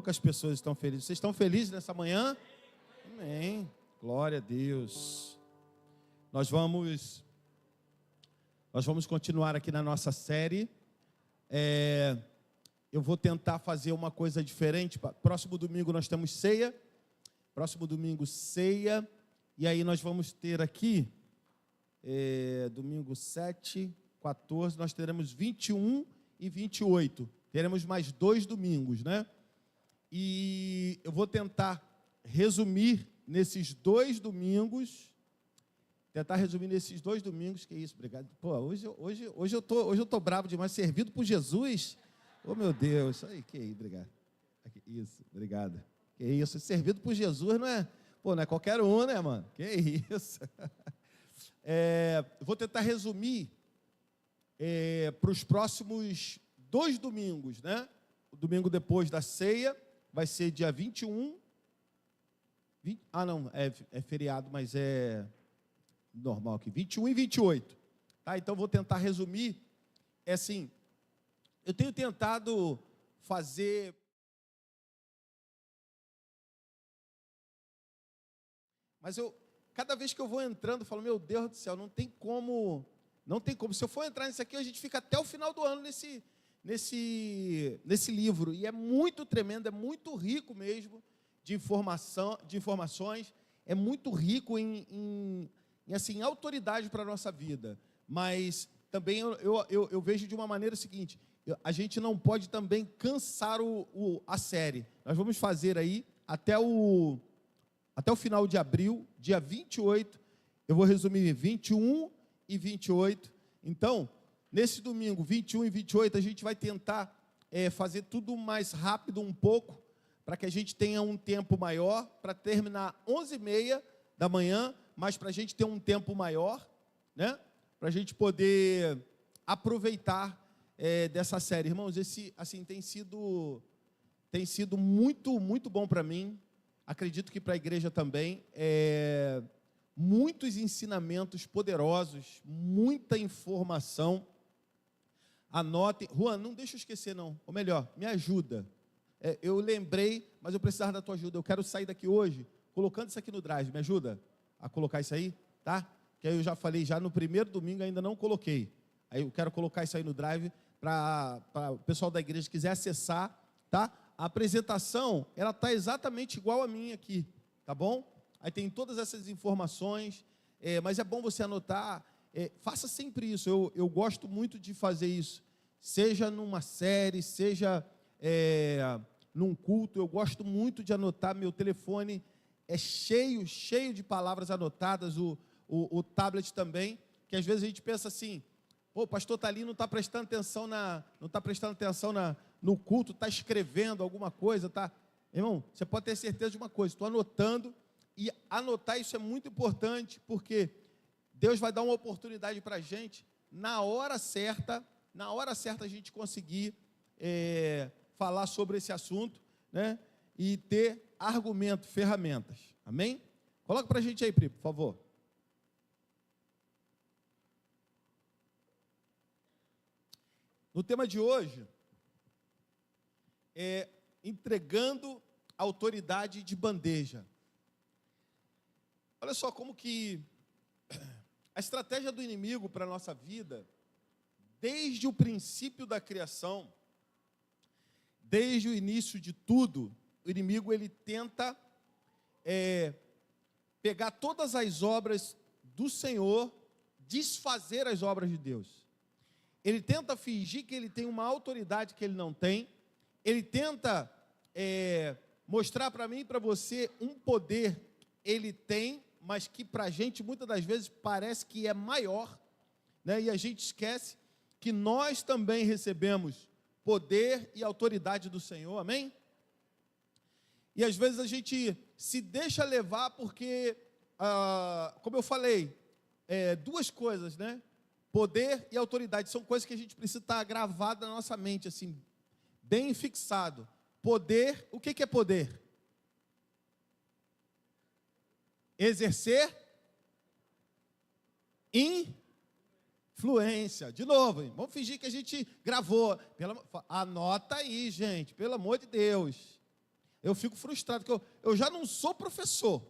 Poucas pessoas estão felizes. Vocês estão felizes nessa manhã? Amém. Glória a Deus. Nós vamos continuar aqui na nossa série. Eu vou tentar fazer uma coisa diferente. Próximo domingo nós temos ceia. E aí nós vamos ter aqui, domingo 7, 14, nós teremos 21 e 28. Teremos mais 2 domingos, né? E eu vou tentar resumir nesses 2 domingos. Que isso, obrigado. Pô, hoje eu tô bravo demais, servido por Jesus. Oh, meu Deus, aí, que aí, obrigado. Aqui, isso, obrigado. Que isso, servido por Jesus não é qualquer um, né, mano? Que isso. Vou tentar resumir para os próximos 2 domingos, né? O domingo depois da ceia vai ser dia 21. É feriado, mas é normal aqui. 21 e 28. Tá? Então, vou tentar resumir. Assim, eu tenho tentado fazer... Mas cada vez que eu vou entrando, eu falo, meu Deus do céu, não tem como. Se eu for entrar nisso aqui, a gente fica até o final do ano nesse livro. E é muito tremendo, é muito rico mesmo de informações, é muito rico em autoridade para a nossa vida. Mas também eu vejo de uma maneira seguinte, a gente não pode também cansar a série. Nós vamos fazer aí até o final de abril, dia 28, eu vou resumir 21 e 28. Então, nesse domingo, 21 e 28, a gente vai tentar fazer tudo mais rápido um pouco, para que a gente tenha um tempo maior, para terminar 11h30 da manhã, mas para a gente ter um tempo maior, né? Para a gente poder aproveitar dessa série. Irmãos, esse tem sido muito, muito bom para mim. Acredito que para a igreja também, muitos ensinamentos poderosos, muita informação. Anote. Juan, não deixa eu esquecer não, ou melhor, me ajuda. Eu lembrei, mas eu precisava da tua ajuda. Eu quero sair daqui hoje, colocando isso aqui no drive. Me ajuda a colocar isso aí, tá? Que aí eu já falei, já no primeiro domingo ainda não coloquei. Aí eu quero colocar isso aí no drive, para o pessoal da igreja que quiser acessar, tá? A apresentação, ela está exatamente igual a minha aqui, tá bom? Aí tem todas essas informações, mas é bom você anotar, faça sempre isso, eu gosto muito de fazer isso, seja numa série, seja num culto, eu gosto muito de anotar, meu telefone é cheio de palavras anotadas, o tablet também, que às vezes a gente pensa assim, o pastor está ali, não está prestando atenção no culto, está escrevendo alguma coisa, tá? Irmão, você pode ter certeza de uma coisa, estou anotando, e anotar isso é muito importante, porque Deus vai dar uma oportunidade para a gente, na hora certa a gente conseguir falar sobre esse assunto, né? E ter argumento, ferramentas, amém? Coloca para a gente aí, Pri, por favor. No tema de hoje, entregando autoridade de bandeja. Olha só como que a estratégia do inimigo para a nossa vida, desde o princípio da criação, desde o início de tudo, o inimigo ele tenta pegar todas as obras do Senhor, desfazer as obras de Deus. Ele tenta fingir que ele tem uma autoridade que ele não tem. Ele tenta mostrar para mim e para você um poder ele tem, mas que para a gente muitas das vezes parece que é maior, né? E a gente esquece que nós também recebemos poder e autoridade do Senhor, amém? E às vezes a gente se deixa levar porque, como eu falei, 2 coisas, né? Poder e autoridade são coisas que a gente precisa estar gravado na nossa mente, assim, bem fixado. Poder, o que é poder? Exercer influência. De novo, hein? Vamos fingir que a gente gravou. Anota aí, gente, pelo amor de Deus. Eu fico frustrado, porque eu já não sou professor.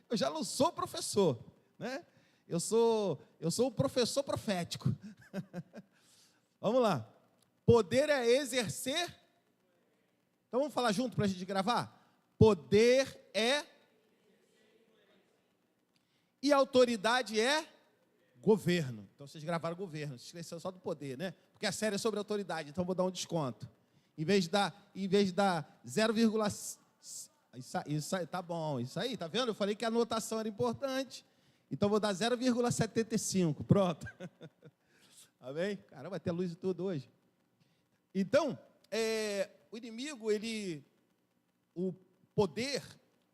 Eu já não sou professor, né? Eu sou o professor profético. Vamos lá. Poder é exercer. Então vamos falar junto para a gente gravar? Poder é. E autoridade é governo. Então vocês gravaram governo, vocês esqueceram só do poder, né? Porque a série é sobre autoridade, então vou dar um desconto. Em vez de dar 0, isso aí, tá bom, isso aí, tá vendo? Eu falei que a anotação era importante. Então vou dar 0,75, pronto. Amém? Caramba, vai ter luz e tudo hoje. Então, o inimigo, o poder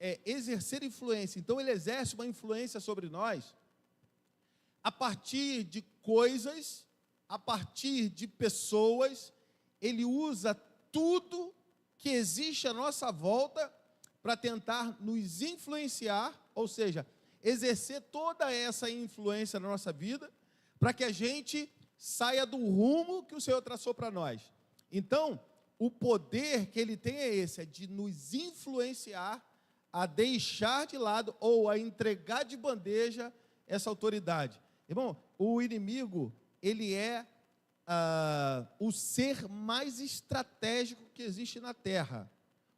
é exercer influência. Então ele exerce uma influência sobre nós a partir de coisas, a partir de pessoas. Ele usa tudo que existe à nossa volta para tentar nos influenciar, ou seja, exercer toda essa influência na nossa vida, para que a gente saia do rumo que o Senhor traçou para nós. Então, o poder que ele tem é esse, é de nos influenciar a deixar de lado ou a entregar de bandeja essa autoridade. Irmão, o inimigo, ele é o ser mais estratégico que existe na Terra.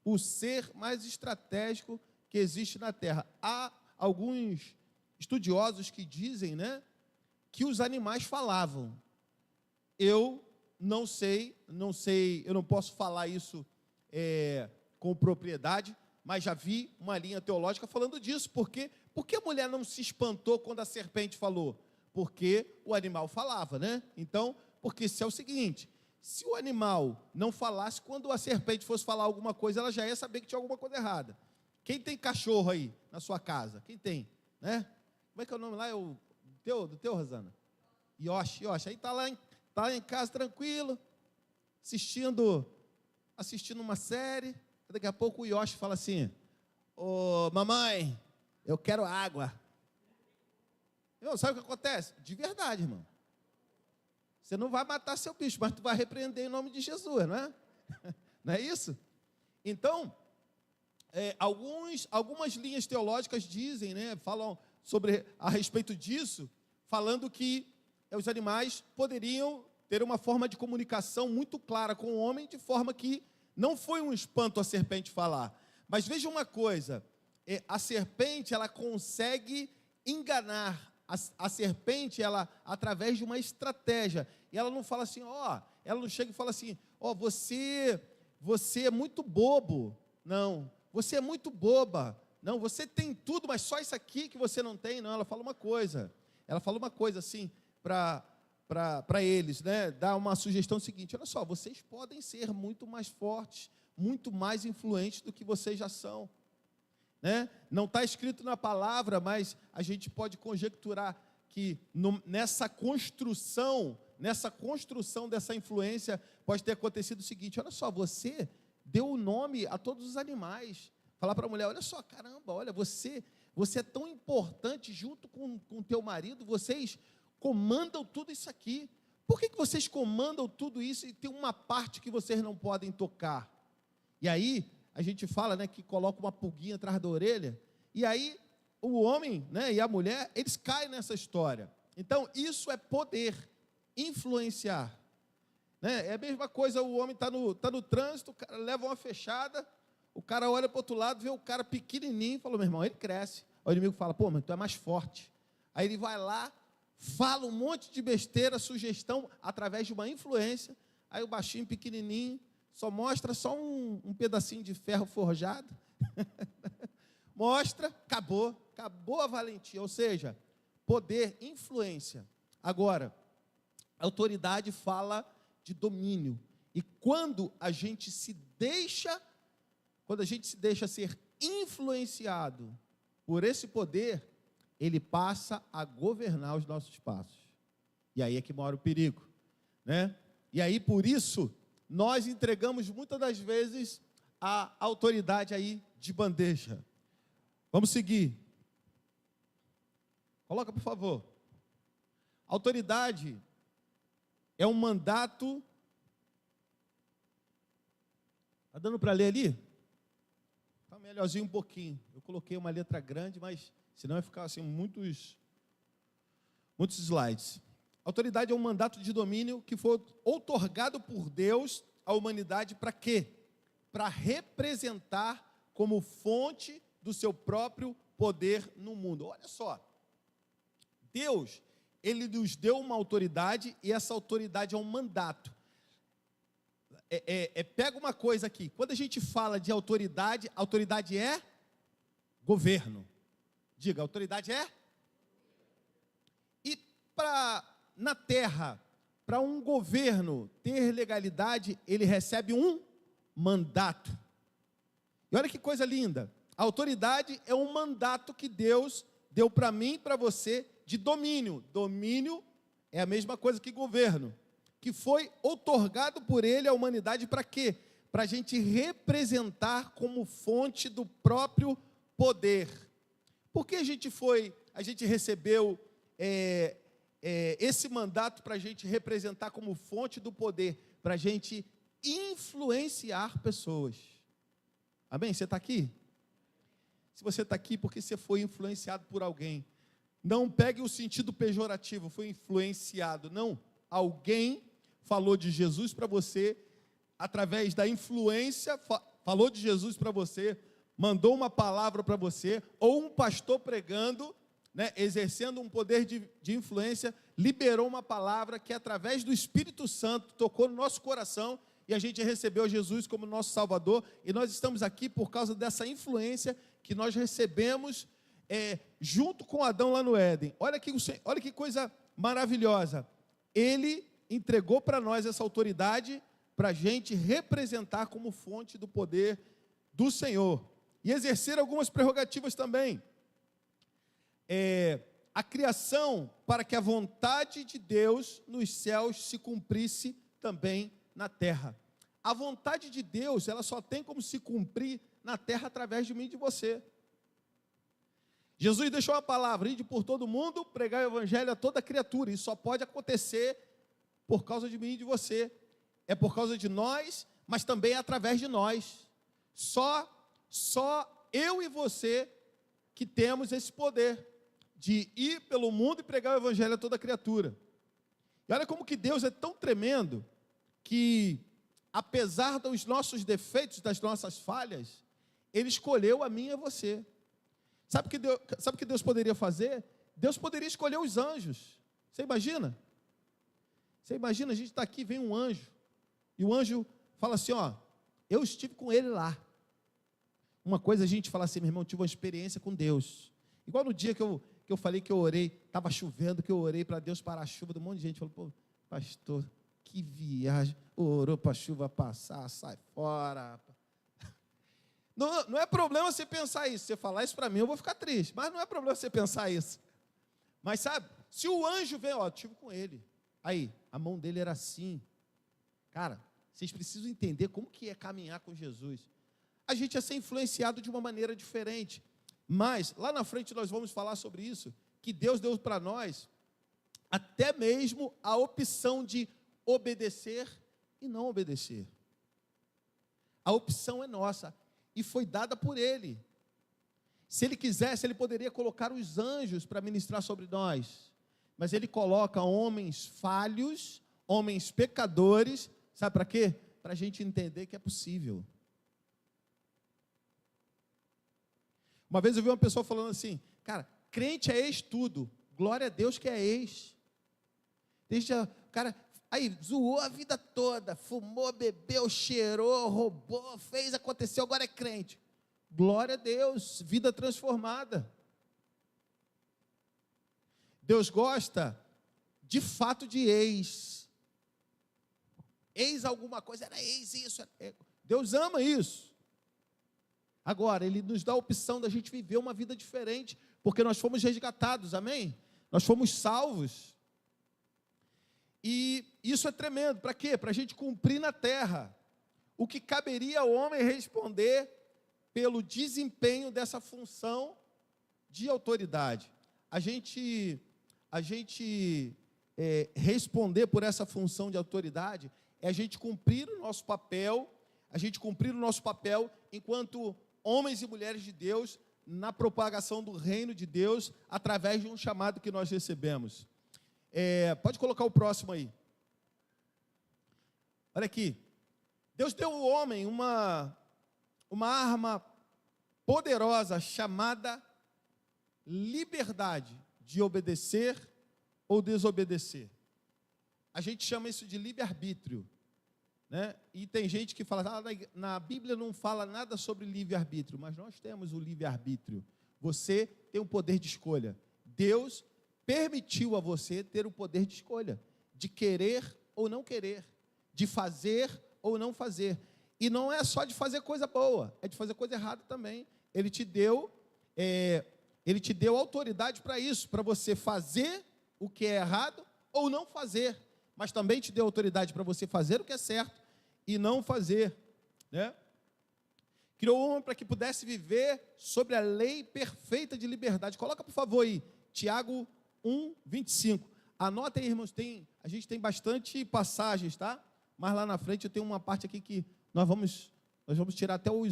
O ser mais estratégico que existe na Terra. Há alguns estudiosos que dizem, né, que os animais falavam. Eu não sei, eu não posso falar isso com propriedade, mas já vi uma linha teológica falando disso. Por que a mulher não se espantou quando a serpente falou? Porque o animal falava, né? Então, porque se é o seguinte, se o animal não falasse, quando a serpente fosse falar alguma coisa, ela já ia saber que tinha alguma coisa errada. Quem tem cachorro aí na sua casa? Quem tem? Né? Como é que é o nome lá? Do teu, Rosana? Yoshi. Aí tá lá em casa tranquilo, assistindo uma série. Daqui a pouco o Yoshi fala assim: ô mamãe, eu quero água. Sabe o que acontece? De verdade, irmão. Você não vai matar seu bicho, mas tu vai repreender em nome de Jesus, não é? Não é isso? Então, algumas linhas teológicas dizem, né, falam a respeito disso, falando que os animais poderiam ter uma forma de comunicação muito clara com o homem, de forma que não foi um espanto a serpente falar. Mas veja uma coisa, a serpente, ela consegue enganar. A serpente, ela, através de uma estratégia, e ela não fala assim, ela não chega e fala assim, você é muito bobo. Não, você é muito boba. Não, você tem tudo, mas só isso aqui que você não tem. Não, ela fala uma coisa assim, para eles, né? Dá uma sugestão seguinte: olha só, vocês podem ser muito mais fortes, muito mais influentes do que vocês já são, né? Não está escrito na palavra, mas a gente pode conjecturar que nessa construção dessa influência pode ter acontecido o seguinte: olha só, você deu o nome a todos os animais. Falar para a mulher: olha só, caramba, olha, você é tão importante junto com o teu marido, vocês comandam tudo isso aqui. Por que vocês comandam tudo isso e tem uma parte que vocês não podem tocar? E aí, a gente fala, né, que coloca uma pulguinha atrás da orelha, e aí o homem, né, e a mulher, eles caem nessa história. Então, isso é poder, influenciar. Né? É a mesma coisa, o homem está no trânsito, o cara leva uma fechada, o cara olha para o outro lado, vê o cara pequenininho, fala: meu irmão, ele cresce. Aí o inimigo fala: pô, mas tu é mais forte. Aí ele vai lá, fala um monte de besteira, sugestão, através de uma influência. Aí o baixinho, pequenininho, mostra só um pedacinho de ferro forjado. Mostra, acabou a valentia. Ou seja, poder, influência. Agora, autoridade fala de domínio. E quando a gente se deixa ser influenciado por esse poder, ele passa a governar os nossos passos. E aí é que mora o perigo, né? E aí, por isso, nós entregamos muitas das vezes a autoridade aí de bandeja. Vamos seguir. Coloca, por favor. Autoridade é um mandato. Está dando para ler ali? melhorzinho um pouquinho. Eu coloquei uma letra grande, mas senão vai ficar assim muitos slides. Autoridade é um mandato de domínio que foi outorgado por Deus à humanidade para quê? Para representar como fonte do seu próprio poder no mundo. Olha só, Deus, Ele nos deu uma autoridade e essa autoridade é um mandato. Pega uma coisa aqui, quando a gente fala de autoridade, autoridade é governo. Diga, autoridade é? E na terra, para um governo ter legalidade, ele recebe um mandato. E olha que coisa linda, a autoridade é um mandato que Deus deu para mim e para você de domínio. Domínio é a mesma coisa que governo, que foi outorgado por Ele à humanidade para quê? Para a gente representar como fonte do próprio poder. Por que a gente recebeu esse mandato para a gente representar como fonte do poder? Para a gente influenciar pessoas. Amém? Você está aqui? Se você está aqui porque você foi influenciado por alguém, não pegue o sentido pejorativo, foi influenciado, não. Alguém falou de Jesus para você, através da influência, falou de Jesus para você, mandou uma palavra para você, ou um pastor pregando, né, exercendo um poder de influência, liberou uma palavra que através do Espírito Santo tocou no nosso coração, e a gente recebeu Jesus como nosso Salvador, e nós estamos aqui por causa dessa influência que nós recebemos junto com Adão lá no Éden. Olha que coisa maravilhosa. Ele entregou para nós essa autoridade para a gente representar como fonte do poder do Senhor e exercer algumas prerrogativas também. A criação para que a vontade de Deus nos céus se cumprisse também na terra. A vontade de Deus, ela só tem como se cumprir na terra através de mim e de você. Jesus deixou uma palavra, ide por todo mundo, pregar o evangelho a toda criatura. Isso só pode acontecer por causa de mim e de você. É por causa de nós, mas também é através de nós. Só eu e você que temos esse poder de ir pelo mundo e pregar o evangelho a toda criatura. E olha como que Deus é tão tremendo, que apesar dos nossos defeitos, das nossas falhas, Ele escolheu a mim e a você. Sabe o que Deus poderia fazer? Deus poderia escolher os anjos. Você imagina? Você imagina, a gente está aqui, vem um anjo, e o anjo fala assim, ó, eu estive com ele lá. Uma coisa a gente fala assim, meu irmão, eu tive uma experiência com Deus. Igual no dia que eu falei que eu orei, estava chovendo, que eu orei para Deus parar a chuva, um monte de gente falou, pô, pastor, que viagem, orou para a chuva passar, sai fora. Não é problema você pensar isso, você falar isso para mim, eu vou ficar triste, mas não é problema você pensar isso. Mas sabe, se o anjo vem, ó, estive com ele, aí, a mão dele era assim. Cara, vocês precisam entender como que é caminhar com Jesus. A gente ia ser influenciado de uma maneira diferente, mas lá na frente nós vamos falar sobre isso, que Deus deu para nós até mesmo a opção de obedecer e não obedecer. A opção é nossa e foi dada por Ele. Se Ele quisesse, Ele poderia colocar os anjos para ministrar sobre nós, mas Ele coloca homens falhos, homens pecadores, sabe para quê? Para a gente entender que é possível. Uma vez eu vi uma pessoa falando assim, cara, crente é ex tudo, glória a Deus que é ex. Deixa, o cara, aí zoou a vida toda, fumou, bebeu, cheirou, roubou, fez, aconteceu, agora é crente. Glória a Deus, vida transformada. Deus gosta, de fato, de ex. Ex alguma coisa, era ex isso. Deus ama isso. Agora, Ele nos dá a opção da gente viver uma vida diferente, porque nós fomos resgatados, amém? Nós fomos salvos. E isso é tremendo, para quê? Para a gente cumprir na terra o que caberia ao homem responder pelo desempenho dessa função de autoridade. A gente responder por essa função de autoridade é a gente cumprir o nosso papel, enquanto homens e mulheres de Deus na propagação do reino de Deus através de um chamado que nós recebemos. Pode colocar o próximo aí. Olha aqui. Deus deu ao homem uma arma poderosa chamada liberdade de obedecer ou desobedecer. A gente chama isso de livre-arbítrio, né? E tem gente que fala, na Bíblia não fala nada sobre livre-arbítrio, mas nós temos o livre-arbítrio. Você tem o poder de escolha. Deus permitiu a você ter o poder de escolha, de querer ou não querer, de fazer ou não fazer. E não é só de fazer coisa boa, é de fazer coisa errada também. Ele te deu autoridade para isso, para você fazer o que é errado ou não fazer. Mas também te deu autoridade para você fazer o que é certo e não fazer, né? Criou o homem para que pudesse viver sobre a lei perfeita de liberdade. Coloca, por favor, aí, Tiago 1:25. Anota aí, irmãos, a gente tem bastante passagens, tá? Mas lá na frente eu tenho uma parte aqui que nós vamos tirar até o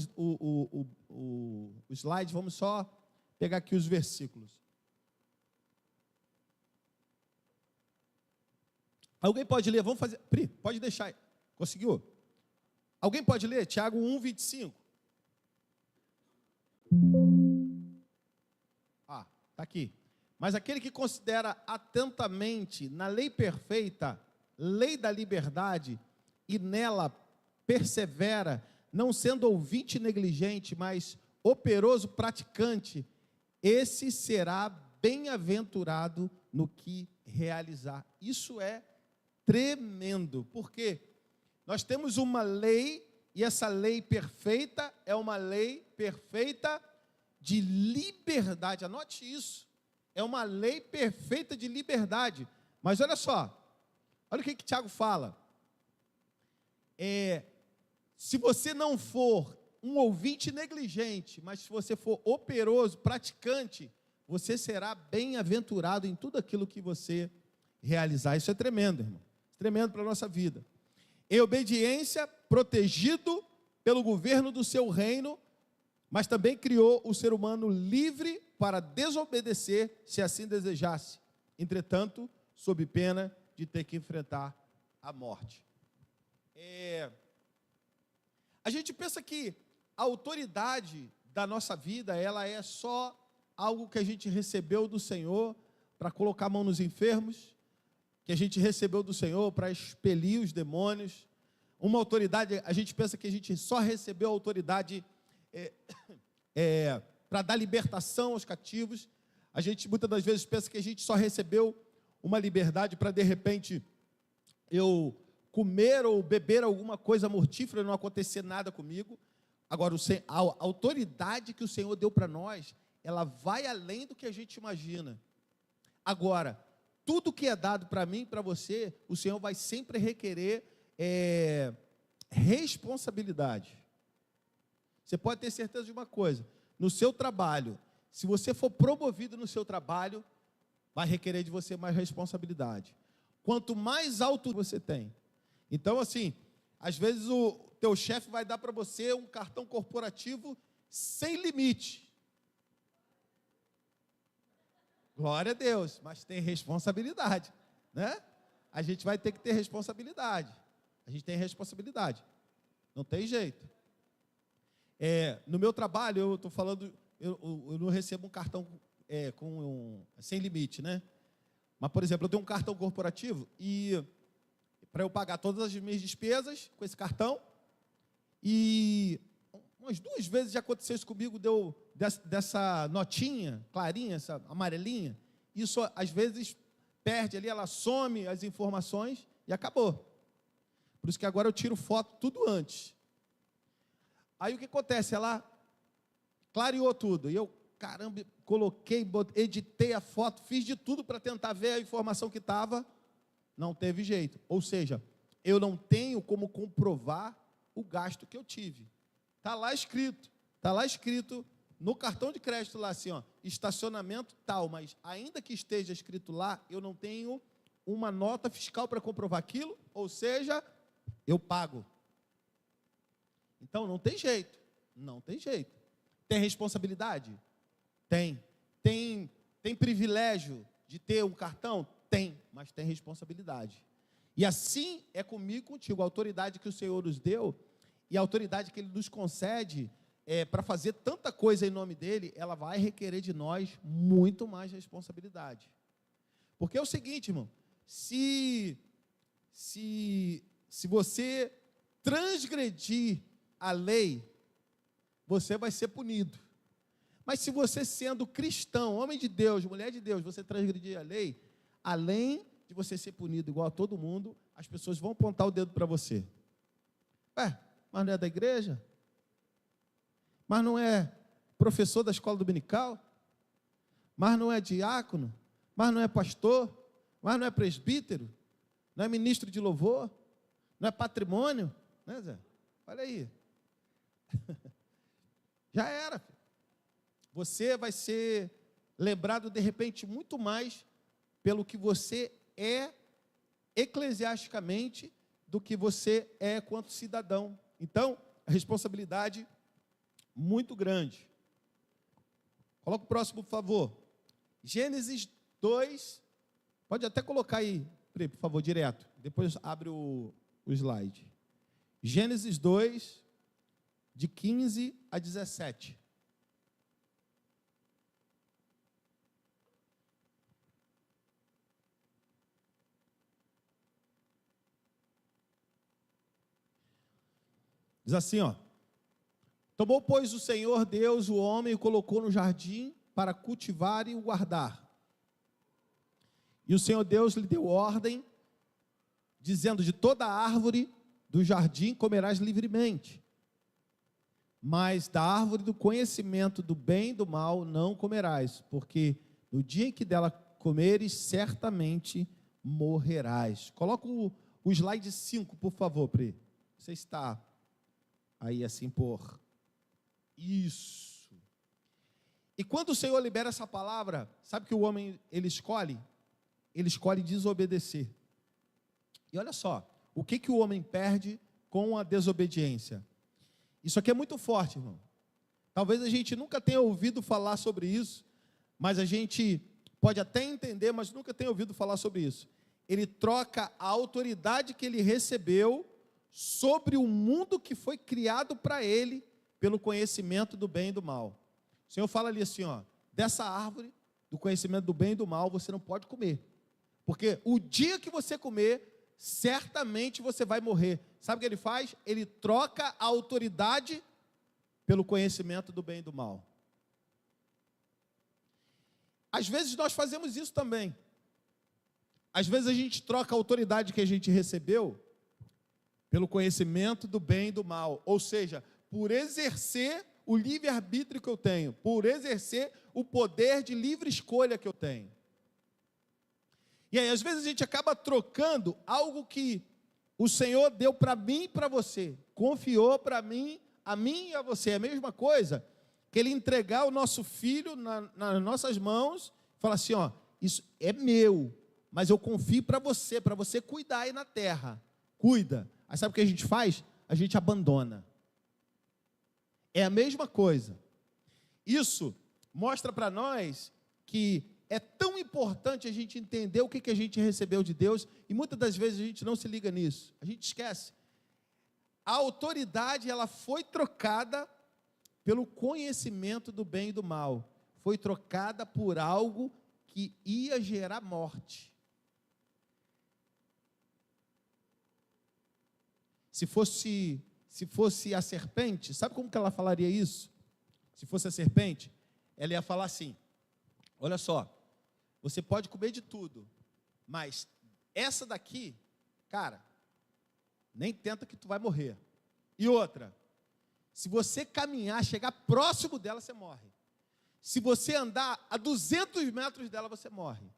slide, vamos só pegar aqui os versículos. Alguém pode ler? Vamos fazer. Pri, pode deixar aí. Conseguiu? Alguém pode ler? Tiago 1:25. Está aqui. Mas aquele que considera atentamente na lei perfeita, lei da liberdade, e nela persevera, não sendo ouvinte negligente, mas operoso praticante, esse será bem-aventurado no que realizar. Isso é tremendo, porque nós temos uma lei, e essa lei perfeita é uma lei perfeita de liberdade. Anote isso. É uma lei perfeita de liberdade. Mas olha só, olha o que Tiago fala. Se você não for um ouvinte negligente, mas se você for operoso, praticante, você será bem-aventurado em tudo aquilo que você realizar. Isso é tremendo, irmão. Tremendo para a nossa vida. Em obediência, protegido pelo governo do seu reino, mas também criou o ser humano livre para desobedecer, se assim desejasse. Entretanto, sob pena de ter que enfrentar a morte. A gente pensa que a autoridade da nossa vida, ela é só algo que a gente recebeu do Senhor para colocar a mão nos enfermos, que a gente recebeu do Senhor para expelir os demônios. Uma autoridade, a gente pensa que a gente só recebeu a autoridade para dar libertação aos cativos. A gente muitas das vezes pensa que a gente só recebeu uma liberdade para, de repente, eu comer ou beber alguma coisa mortífera e não acontecer nada comigo. Agora, a autoridade que o Senhor deu para nós, ela vai além do que a gente imagina. Agora, tudo que é dado para mim e para você, o Senhor vai sempre requerer responsabilidade. Você pode ter certeza de uma coisa: no seu trabalho, se você for promovido no seu trabalho, vai requerer de você mais responsabilidade. Quanto mais alto você tem. Então, assim, às vezes o teu chefe vai dar para você um cartão corporativo sem limite. Glória a Deus, mas tem responsabilidade, né? A gente vai ter que ter responsabilidade. A gente tem responsabilidade. Não tem jeito. No meu trabalho, eu estou falando, eu não recebo um cartão sem limite, né? Mas, por exemplo, eu tenho um cartão corporativo e para eu pagar todas as minhas despesas com esse cartão, e umas 2 vezes já aconteceu isso comigo, deu dessa notinha clarinha, essa amarelinha, isso às vezes perde ali, ela some as informações e acabou. Por isso que agora eu tiro foto tudo antes. Aí o que acontece? Ela clareou tudo, e eu, caramba, coloquei, editei a foto, fiz de tudo para tentar ver a informação que estava, não teve jeito. Ou seja, eu não tenho como comprovar o gasto que eu tive. Está lá escrito no cartão de crédito lá assim, ó, estacionamento tal, mas ainda que esteja escrito lá, eu não tenho uma nota fiscal para comprovar aquilo, ou seja, eu pago. Então não tem jeito. Tem responsabilidade? Tem. Tem privilégio de ter um cartão? Tem, mas tem responsabilidade. E assim é comigo e contigo. A autoridade que o Senhor nos deu e a autoridade que Ele nos concede para fazer tanta coisa em nome dEle, ela vai requerer de nós muito mais responsabilidade. Porque é o seguinte, irmão, se você transgredir a lei, você vai ser punido. Mas se você, sendo cristão, homem de Deus, mulher de Deus, você transgredir a lei, além de você ser punido igual a todo mundo, as pessoas vão apontar o dedo para você. Mas não é da igreja? Mas não é professor da escola dominical? Mas não é diácono? Mas não é pastor? Mas não é presbítero? Não é ministro de louvor? Não é patrimônio? Né, Zé? Olha aí. Já era. Você vai ser lembrado, de repente, muito mais pelo que você é eclesiasticamente do que você é quanto cidadão. Então, a responsabilidade muito grande. Coloca o próximo, por favor. Gênesis 2. Pode até colocar aí, por favor, direto. Depois abre o slide. Gênesis 2, de 15 a 17. Diz assim, ó. Tomou, pois, o Senhor Deus o homem e o colocou no jardim para cultivar e o guardar. E o Senhor Deus lhe deu ordem, dizendo: de toda árvore do jardim comerás livremente, mas da árvore do conhecimento do bem e do mal não comerás, porque no dia em que dela comeres, certamente morrerás. Coloca o slide 5, por favor, Pri. Você está aí assim por... Isso. E quando o Senhor libera essa palavra, sabe que o homem, ele escolhe? Ele escolhe desobedecer. E olha só, o que o homem perde com a desobediência? Isso aqui é muito forte, irmão. Talvez a gente nunca tenha ouvido falar sobre isso, mas a gente pode até entender, mas nunca tenha ouvido falar sobre isso. Ele troca a autoridade que ele recebeu sobre o mundo que foi criado para ele, pelo conhecimento do bem e do mal. O Senhor fala ali assim, ó, dessa árvore, do conhecimento do bem e do mal, você não pode comer. Porque o dia que você comer, certamente você vai morrer. Sabe o que ele faz? Ele troca a autoridade pelo conhecimento do bem e do mal. Às vezes nós fazemos isso também. Às vezes a gente troca a autoridade que a gente recebeu pelo conhecimento do bem e do mal. Ou seja, por exercer o livre-arbítrio que eu tenho, por exercer o poder de livre escolha que eu tenho. E aí, às vezes, a gente acaba trocando algo que o Senhor deu para mim e para você, confiou para mim, a mim e a você. É a mesma coisa que Ele entregar o nosso filho nas nossas mãos, falar assim, ó, isso é meu, mas eu confio para você cuidar aí na terra. Cuida. Aí sabe o que a gente faz? A gente abandona. É a mesma coisa. Isso mostra para nós que é tão importante a gente entender o que a gente recebeu de Deus, e muitas das vezes a gente não se liga nisso, a gente esquece. A autoridade, ela foi trocada pelo conhecimento do bem e do mal, foi trocada por algo que ia gerar morte. Se fosse a serpente, sabe como que ela falaria isso? Se fosse a serpente, ela ia falar assim, olha só, você pode comer de tudo, mas essa daqui, cara, nem tenta que tu vai morrer. E outra, se você caminhar, chegar próximo dela, você morre. Se você andar a 200 metros dela, você morre.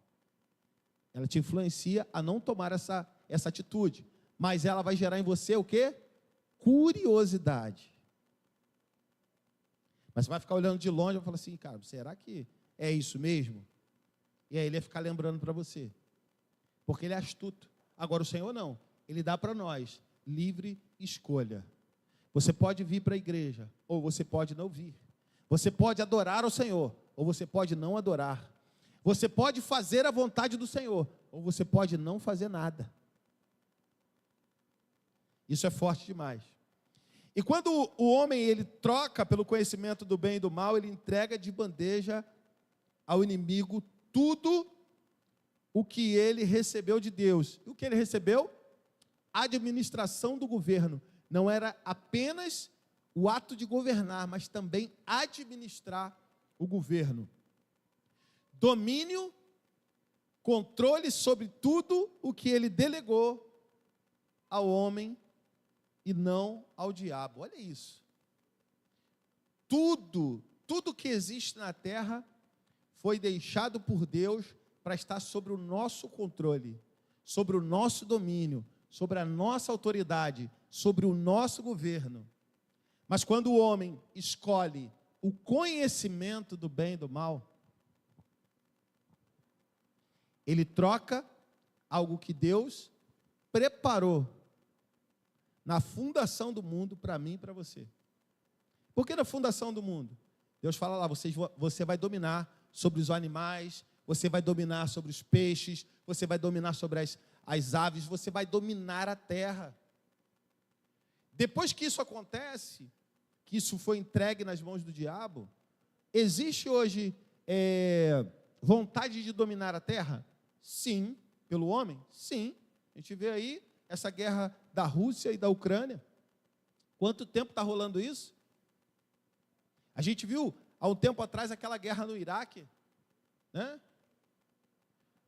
Ela te influencia a não tomar essa atitude, mas ela vai gerar em você o quê? Curiosidade. Mas você vai ficar olhando de longe e vai falar assim, cara, será que é isso mesmo? E aí ele ia ficar lembrando para você, porque ele é astuto. Agora o Senhor não, Ele dá para nós livre escolha. Você pode vir para a igreja, ou você pode não vir. Você pode adorar ao Senhor, ou você pode não adorar. Você pode fazer a vontade do Senhor, ou você pode não fazer nada. Isso é forte demais. E quando o homem ele troca pelo conhecimento do bem e do mal, ele entrega de bandeja ao inimigo tudo o que ele recebeu de Deus. E o que ele recebeu? A administração do governo. Não era apenas o ato de governar, mas também administrar o governo. Domínio, controle sobre tudo o que ele delegou ao homem e não ao diabo. Olha isso. Tudo que existe na terra foi deixado por Deus para estar sobre o nosso controle, sobre o nosso domínio, sobre a nossa autoridade, sobre o nosso governo. Mas quando o homem escolhe o conhecimento do bem e do mal, ele troca algo que Deus preparou na fundação do mundo para mim e para você. Por que na fundação do mundo? Deus fala lá, você vai dominar sobre os animais, você vai dominar sobre os peixes, você vai dominar sobre as aves, você vai dominar a terra. Depois que isso acontece, que isso foi entregue nas mãos do diabo, existe hoje vontade de dominar a terra? Sim. Pelo homem? Sim. A gente vê aí essa guerra da Rússia e da Ucrânia. Quanto tempo está rolando isso? A gente viu há um tempo atrás aquela guerra no Iraque, né?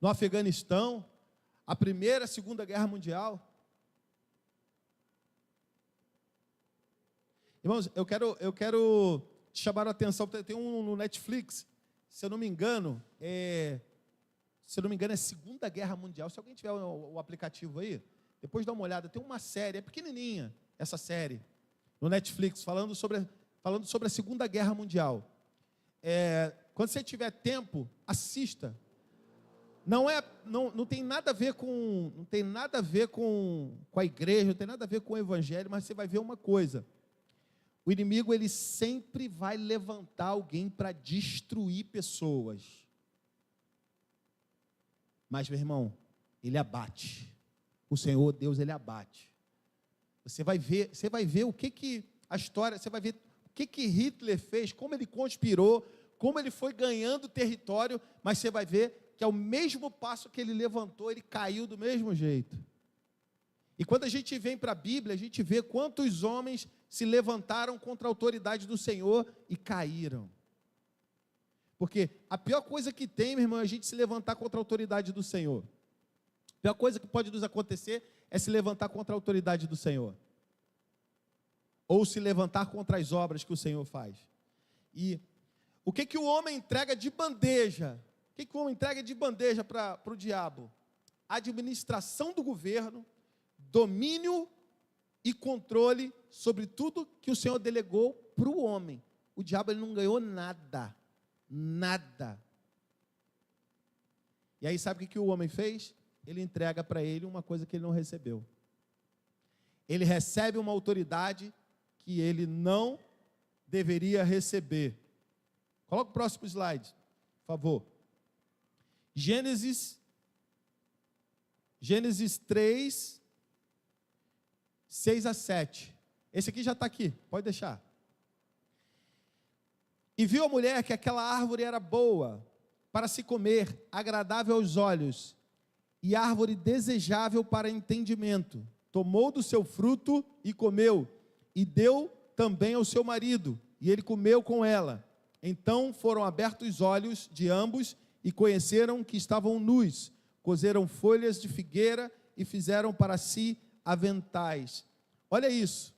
No Afeganistão, a Primeira, a Segunda Guerra Mundial. Irmãos, eu quero te chamar a atenção, tem um no Netflix, se eu não me engano, é Segunda Guerra Mundial. Se alguém tiver o aplicativo aí, depois dá uma olhada, tem uma série, é pequenininha essa série, no Netflix, falando sobre a Segunda Guerra Mundial. Quando você tiver tempo, assista. Não tem nada a ver com a igreja, não tem nada a ver com o evangelho, mas você vai ver uma coisa. O inimigo, ele sempre vai levantar alguém para destruir pessoas. Mas, meu irmão, ele abate. O Senhor Deus, ele abate. Você vai ver o que a história, você vai ver o que Hitler fez, como ele conspirou, como ele foi ganhando território, mas você vai ver que ao mesmo passo que ele levantou, ele caiu do mesmo jeito. E quando a gente vem para a Bíblia, a gente vê quantos homens se levantaram contra a autoridade do Senhor e caíram. Porque a pior coisa que tem, meu irmão, é a gente se levantar contra a autoridade do Senhor. A pior coisa que pode nos acontecer é se levantar contra a autoridade do Senhor. Ou se levantar contra as obras que o Senhor faz. E o que o homem entrega de bandeja? O que o homem entrega de bandeja para o diabo? Administração do governo, domínio e controle sobre tudo que o Senhor delegou para o homem. O diabo, ele não ganhou nada. Nada. E aí sabe o que o homem fez? Ele entrega para ele uma coisa que ele não recebeu. Ele recebe uma autoridade que ele não deveria receber. Coloca o próximo slide, por favor. Gênesis 3, 6 a 7. Esse aqui já está aqui, pode deixar. E viu a mulher que aquela árvore era boa para se comer, agradável aos olhos, e árvore desejável para entendimento. Tomou do seu fruto e comeu, e deu também ao seu marido, e ele comeu com ela. Então foram abertos os olhos de ambos, e conheceram que estavam nus. Cozeram folhas de figueira, e fizeram para si aventais. Olha isso.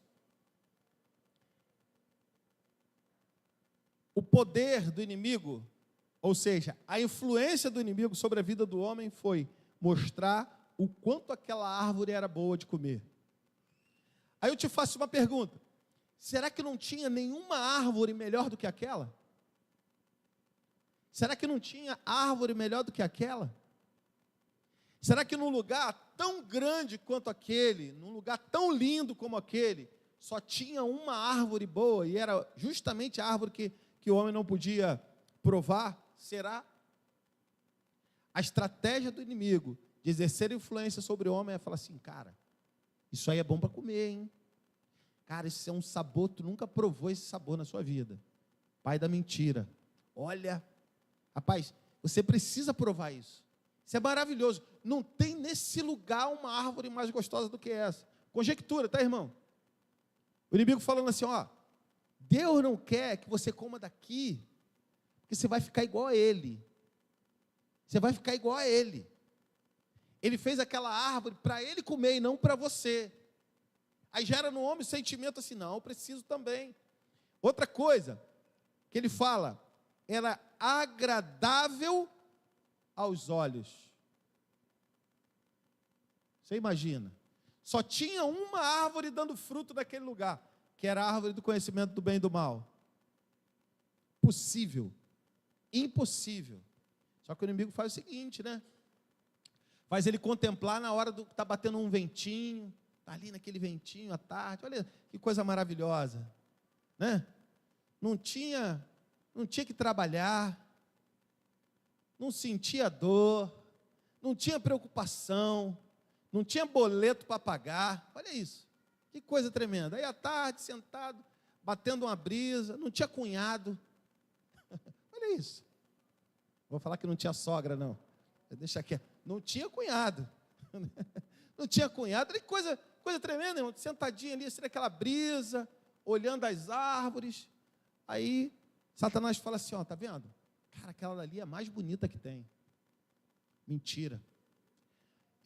O poder do inimigo, ou seja, a influência do inimigo sobre a vida do homem foi mostrar o quanto aquela árvore era boa de comer. Aí eu te faço uma pergunta: será que não tinha nenhuma árvore melhor do que aquela? Será que não tinha árvore melhor do que aquela? Será que num lugar tão grande quanto aquele, num lugar tão lindo como aquele, só tinha uma árvore boa, e era justamente a árvore que que o homem não podia provar, será? A estratégia do inimigo de exercer influência sobre o homem é falar assim, cara, isso aí é bom para comer, hein? Cara, isso é um sabor, tu nunca provou esse sabor na sua vida. Pai da mentira. Olha, rapaz, você precisa provar isso. Isso é maravilhoso. Não tem nesse lugar uma árvore mais gostosa do que essa. Conjectura, tá, irmão? O inimigo falando assim, ó, Deus não quer que você coma daqui, porque você vai ficar igual a ele. Você vai ficar igual a ele. Ele fez aquela árvore para ele comer e não para você. Aí gera no homem o sentimento assim, não, eu preciso também. Outra coisa que ele fala, era agradável aos olhos. Você imagina? Só tinha uma árvore dando fruto naquele lugar, que era a árvore do conhecimento do bem e do mal. Possível. Impossível. Só que o inimigo faz o seguinte, né? Faz ele contemplar na hora do que está batendo um ventinho, está ali naquele ventinho à tarde, olha que coisa maravilhosa, né? Não tinha que trabalhar, não sentia dor, não tinha preocupação, não tinha boleto para pagar, olha isso, que coisa tremenda. Aí à tarde, sentado, batendo uma brisa, não tinha cunhado, olha isso. Vou falar que não tinha sogra, não. Deixa aqui. Não tinha cunhado. Não tinha cunhado. Que coisa tremenda, irmão. Sentadinho ali, assim, naquela brisa, olhando as árvores. Aí, Satanás fala assim, ó, tá vendo? Cara, aquela dali é a mais bonita que tem. Mentira.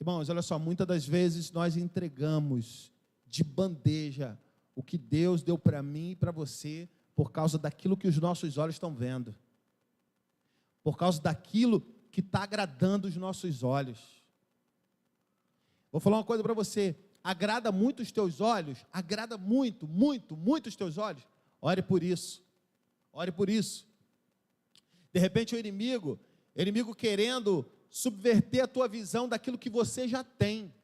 Irmãos, olha só, muitas das vezes nós entregamos de bandeja o que Deus deu para mim e para você por causa daquilo que os nossos olhos estão vendo. Por causa daquilo que está agradando os nossos olhos. Vou falar uma coisa para você, agrada muito os teus olhos? Agrada muito, muito, muito os teus olhos? Ore por isso, ore por isso. De repente o inimigo querendo subverter a tua visão daquilo que você já tem.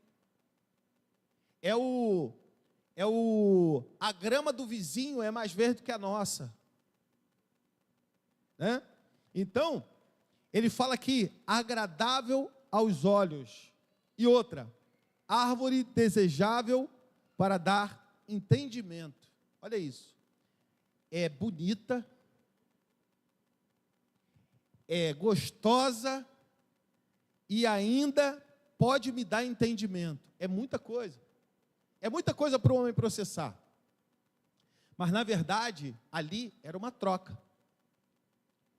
A grama do vizinho é mais verde que a nossa. Né? Então, ele fala aqui, agradável aos olhos. E outra, árvore desejável para dar entendimento. Olha isso. É bonita, é gostosa e ainda pode me dar entendimento. É muita coisa. É muita coisa para o homem processar. Mas, na verdade, ali era uma troca.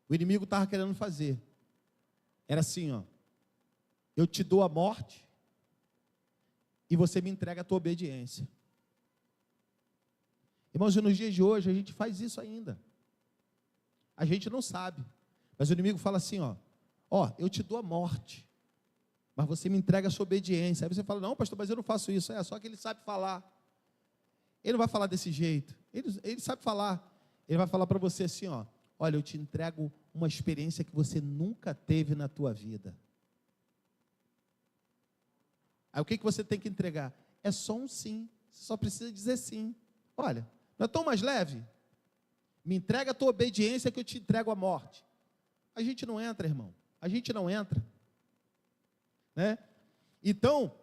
O inimigo estava querendo fazer. Era assim, ó. Eu te dou a morte e você me entrega a tua obediência. Irmãos, nos dias de hoje a gente faz isso ainda. A gente não sabe. Mas o inimigo fala assim, ó, eu te dou a morte, mas você me entrega a sua obediência. Aí você fala, não, pastor, mas eu não faço isso. É só que ele sabe falar. Ele não vai falar desse jeito. Ele sabe falar. Ele vai falar para você assim, ó, olha, eu te entrego uma experiência que você nunca teve na tua vida. Aí o que você tem que entregar? É só um sim. Você só precisa dizer sim. Olha, não é tão mais leve? Me entrega a tua obediência que eu te entrego a morte. A gente não entra, irmão. A gente não entra. Né? Então,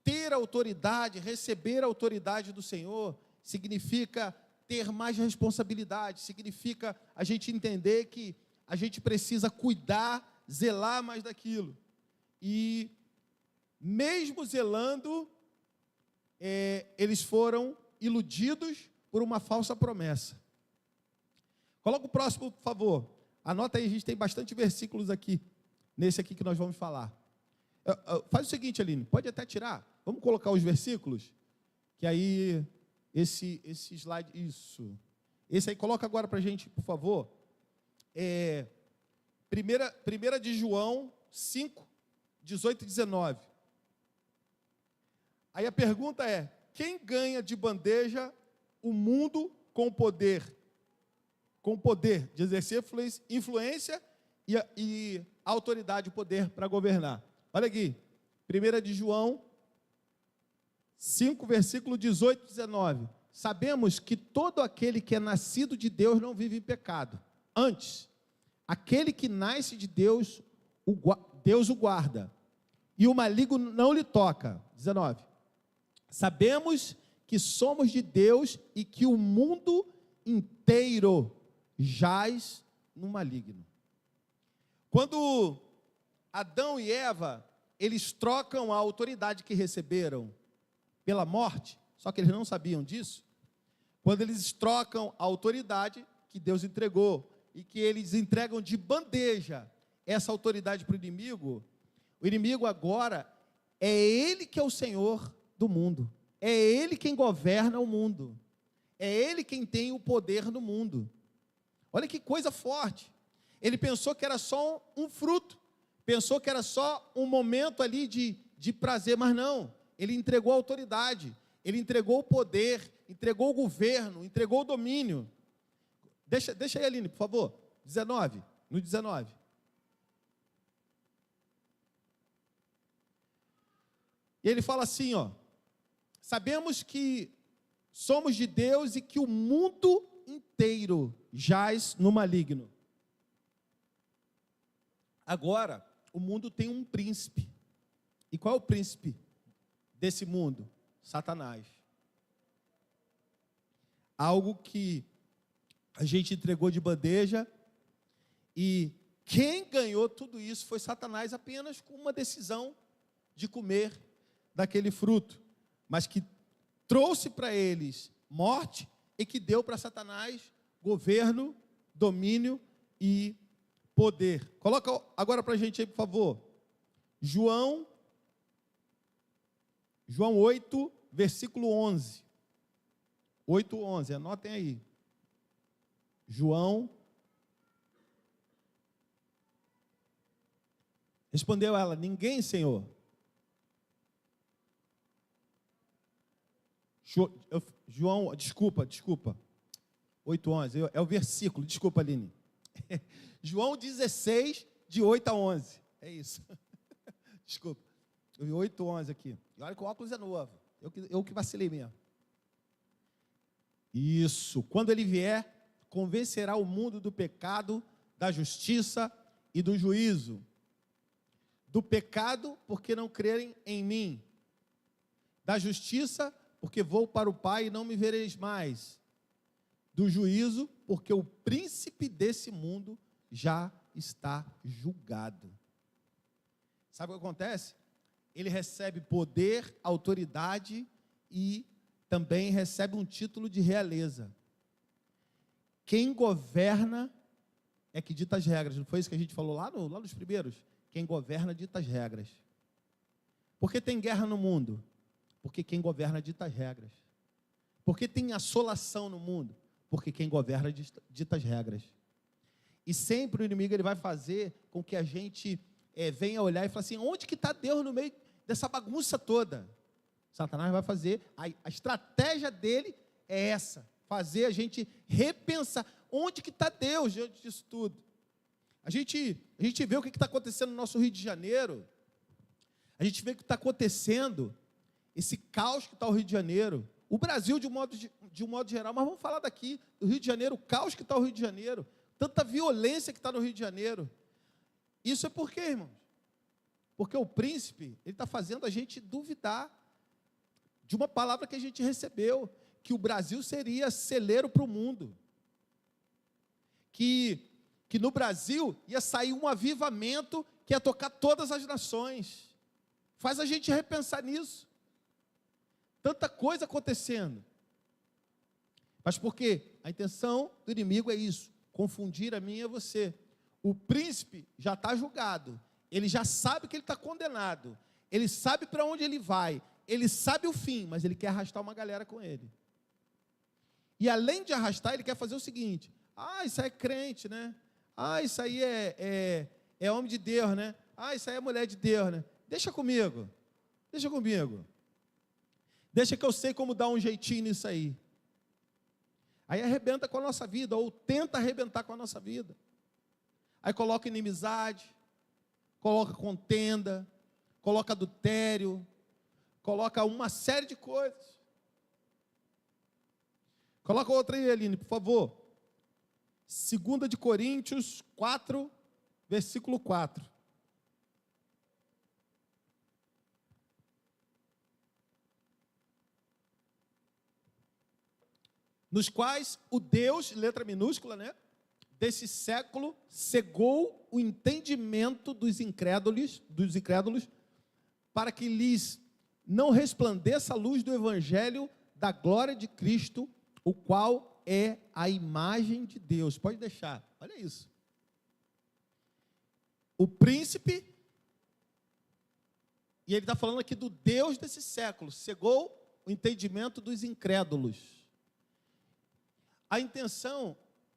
ter autoridade, receber a autoridade do Senhor, significa ter mais responsabilidade, significa a gente entender que a gente precisa cuidar, zelar mais daquilo. E mesmo zelando, eles foram iludidos por uma falsa promessa. Coloca o próximo, por favor. Anota aí, a gente tem bastante versículos aqui, nesse aqui que nós vamos falar. Faz o seguinte, Aline, pode até tirar. Vamos colocar os versículos, que aí, esse slide, isso. Esse aí, coloca agora para a gente, por favor. 1 de João 5, 18 e 19. Aí a pergunta é, quem ganha de bandeja o mundo com o poder? Com o poder de exercer influência e autoridade, o poder para governar. Olha aqui, 1 de João 5, versículo 18 e 19. sabemos que todo aquele que é nascido de Deus não vive em pecado. Antes, aquele que nasce de Deus, Deus o guarda, e o maligno não lhe toca. 19. Sabemos que somos de Deus e que o mundo inteiro jaz no maligno. Quando Adão e Eva, eles trocam a autoridade que receberam pela morte, só que eles não sabiam disso. Quando eles trocam a autoridade que Deus entregou e que eles entregam de bandeja essa autoridade para o inimigo agora é ele que é o Senhor do mundo. É ele quem governa o mundo. É ele quem tem o poder no mundo. Olha que coisa forte. Ele pensou que era só um fruto. Pensou que era só um momento ali de prazer, mas não. Ele entregou a autoridade. Ele entregou o poder, entregou o governo, entregou o domínio. Deixa aí, Aline, por favor. 19. No 19. E ele fala assim, ó. Sabemos que somos de Deus e que o mundo inteiro jaz no maligno. Agora, o mundo tem um príncipe. E qual é o príncipe desse mundo? Satanás. Algo que a gente entregou de bandeja e quem ganhou tudo isso foi Satanás apenas com uma decisão de comer daquele fruto, mas que trouxe para eles morte e que deu para Satanás governo, domínio e poder. Coloca agora para a gente aí, por favor. João 8, versículo 11. 8, 11, anotem aí. João. Respondeu ela, ninguém, Senhor. João, desculpa. 8, 11, é o versículo, desculpa, Aline. João 16, de 8 a 11. É isso. Desculpa. Eu vi 8, 11 aqui. E olha que o óculos é novo. Eu que vacilei mesmo. Isso. Quando ele vier, convencerá o mundo do pecado, da justiça e do juízo. Do pecado, porque não crerem em mim. Da justiça, porque vou para o Pai e não me vereis mais. Do juízo, porque o príncipe desse mundo já está julgado. Sabe o que acontece? Ele recebe poder, autoridade e também recebe um título de realeza. Quem governa é que dita as regras. Não foi isso que a gente falou lá nos primeiros? Quem governa dita as regras. Por que tem guerra no mundo? Porque quem governa dita as regras. Por que tem assolação no mundo? Porque quem governa dita as regras. E sempre o inimigo ele vai fazer com que a gente venha olhar e falar assim, onde que está Deus no meio dessa bagunça toda? Satanás vai fazer, a estratégia dele é essa, fazer a gente repensar, onde que está Deus diante disso tudo? A gente vê o que está acontecendo no nosso Rio de Janeiro, a gente vê o que está acontecendo, esse caos que está o Rio de Janeiro, o Brasil de um modo geral, mas vamos falar daqui, do Rio de Janeiro, o caos que está o Rio de Janeiro, tanta violência que está no Rio de Janeiro. Isso é por quê, irmãos? Porque o príncipe, ele está fazendo a gente duvidar de uma palavra que a gente recebeu, que o Brasil seria celeiro para o mundo, que no Brasil ia sair um avivamento que ia tocar todas as nações. Faz a gente repensar nisso. Tanta coisa acontecendo. Mas por quê? A intenção do inimigo é isso, confundir a mim e a você. O príncipe já está julgado, ele já sabe que ele está condenado, ele sabe para onde ele vai, ele sabe o fim, mas ele quer arrastar uma galera com ele. E além de arrastar, ele quer fazer o seguinte, isso aí é crente, né? Isso aí é homem de Deus, né? Isso aí é mulher de Deus, né? Deixa comigo. Deixa que eu sei como dar um jeitinho nisso aí. Aí arrebenta com a nossa vida, ou tenta arrebentar com a nossa vida. Aí coloca inimizade, coloca contenda, coloca adultério, coloca uma série de coisas. Coloca outra aí, Aline, por favor. 2 de Coríntios 4, versículo 4. Nos quais o Deus, letra minúscula, né, desse século, cegou o entendimento dos incrédulos, para que lhes não resplandeça a luz do evangelho da glória de Cristo, o qual é a imagem de Deus. Pode deixar, olha isso. O príncipe, e ele está falando aqui do Deus desse século, cegou o entendimento dos incrédulos. A intenção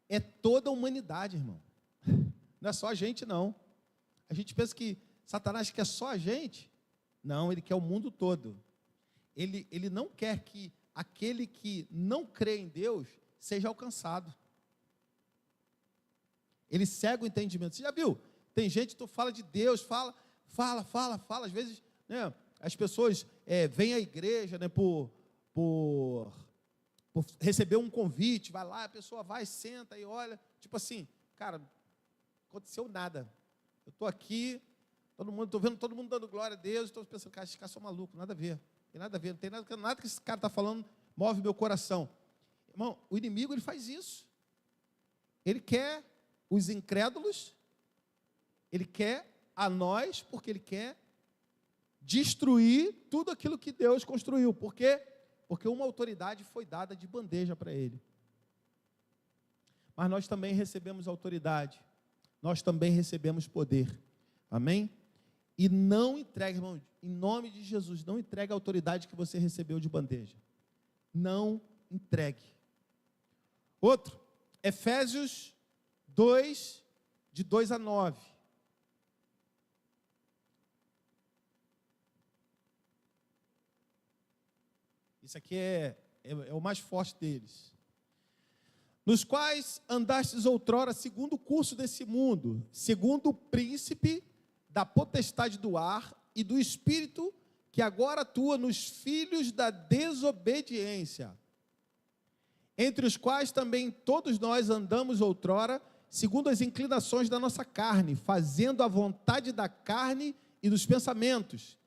é toda a humanidade, irmão. Não é só a gente, não. A gente pensa que Satanás quer só a gente. Não, ele quer o mundo todo. Ele não quer que aquele que não crê em Deus seja alcançado. Ele cega o entendimento. Você já viu? Tem gente que tu fala de Deus, fala. Às vezes, né, as pessoas vêm à igreja, né, por receber um convite, vai lá, a pessoa vai, senta e olha, tipo assim, cara, não aconteceu nada. Eu estou aqui, estou vendo todo mundo dando glória a Deus, estou pensando, cara, esses caras são malucos, nada a ver, não tem nada que esse cara está falando, move meu coração. Irmão, o inimigo, ele faz isso. Ele quer os incrédulos, ele quer a nós, porque ele quer destruir tudo aquilo que Deus construiu. Por quê? Porque uma autoridade foi dada de bandeja para ele. Mas nós também recebemos autoridade. Nós também recebemos poder. Amém? E não entregue, irmão, em nome de Jesus, não entregue a autoridade que você recebeu de bandeja. Não entregue. Outro, Efésios 2, de 2 a 9. Isso aqui é o mais forte deles. Nos quais andastes outrora segundo o curso desse mundo, segundo o príncipe da potestade do ar e do espírito que agora atua nos filhos da desobediência, entre os quais também todos nós andamos outrora, segundo as inclinações da nossa carne, fazendo a vontade da carne e dos pensamentos,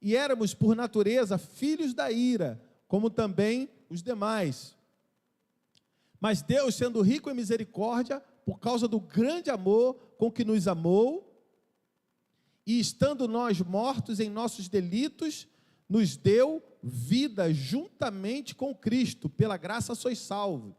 e éramos por natureza filhos da ira, como também os demais. Mas Deus, sendo rico em misericórdia, por causa do grande amor com que nos amou, e estando nós mortos em nossos delitos, nos deu vida juntamente com Cristo, pela graça sois salvos.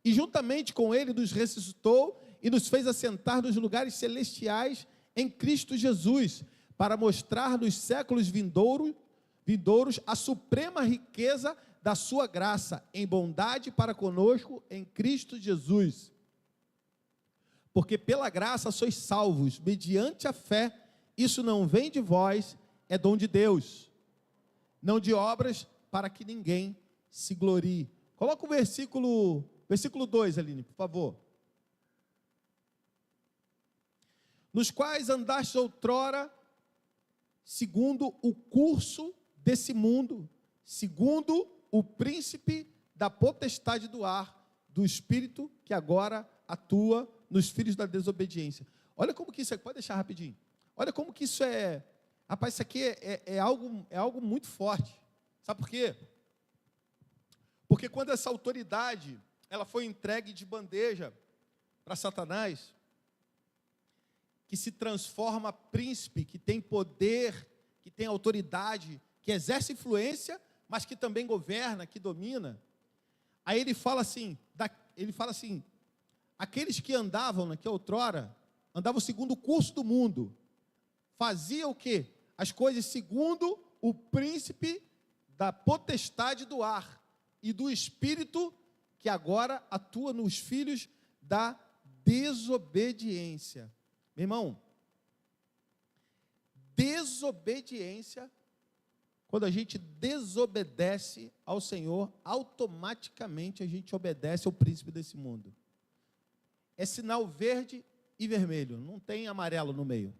E juntamente com Ele nos ressuscitou e nos fez assentar nos lugares celestiais em Cristo Jesus, para mostrar nos séculos vindouros a suprema riqueza da sua graça, em bondade para conosco em Cristo Jesus. Porque pela graça sois salvos, mediante a fé, isso não vem de vós, é dom de Deus, não de obras, para que ninguém se glorie. Coloca o versículo 2, Aline, por favor. Nos quais andaste outrora, segundo o curso desse mundo, segundo o príncipe da potestade do ar, do espírito que agora atua nos filhos da desobediência. Olha como que isso é, pode deixar rapidinho. Olha como que isso é, rapaz, isso aqui é algo muito forte. Sabe por quê? Porque quando essa autoridade, ela foi entregue de bandeja para Satanás, que se transforma príncipe, que tem poder, que tem autoridade, que exerce influência, mas que também governa, que domina. Aí ele fala assim, aqueles que andavam naquela outrora, andavam segundo o curso do mundo, faziam o quê? As coisas segundo o príncipe da potestade do ar e do espírito que agora atua nos filhos da desobediência. Meu irmão, desobediência, quando a gente desobedece ao Senhor, automaticamente a gente obedece ao príncipe desse mundo. É sinal verde e vermelho, não tem amarelo no meio.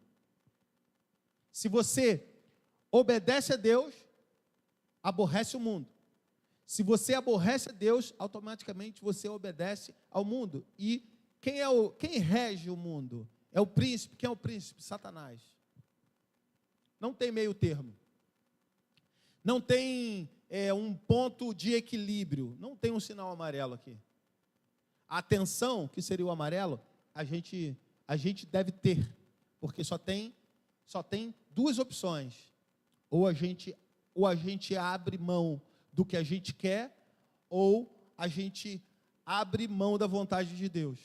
Se você obedece a Deus, aborrece o mundo. Se você aborrece a Deus, automaticamente você obedece ao mundo. E quem rege o mundo? É o príncipe. Quem é o príncipe? Satanás. Não tem meio termo. Não tem um ponto de equilíbrio. Não tem um sinal amarelo aqui. A atenção, que seria o amarelo, a gente deve ter. Porque só tem duas opções. Ou a gente abre mão do que a gente quer, ou a gente abre mão da vontade de Deus.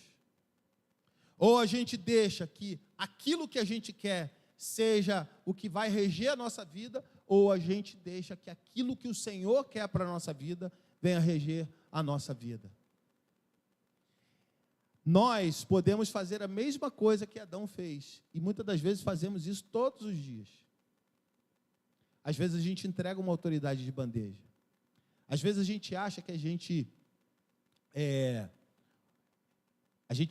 Ou a gente deixa que aquilo que a gente quer seja o que vai reger a nossa vida, ou a gente deixa que aquilo que o Senhor quer para a nossa vida venha reger a nossa vida. Nós podemos fazer a mesma coisa que Adão fez, e muitas das vezes fazemos isso todos os dias. Às vezes a gente entrega uma autoridade de bandeja. Às vezes a gente acha que a gente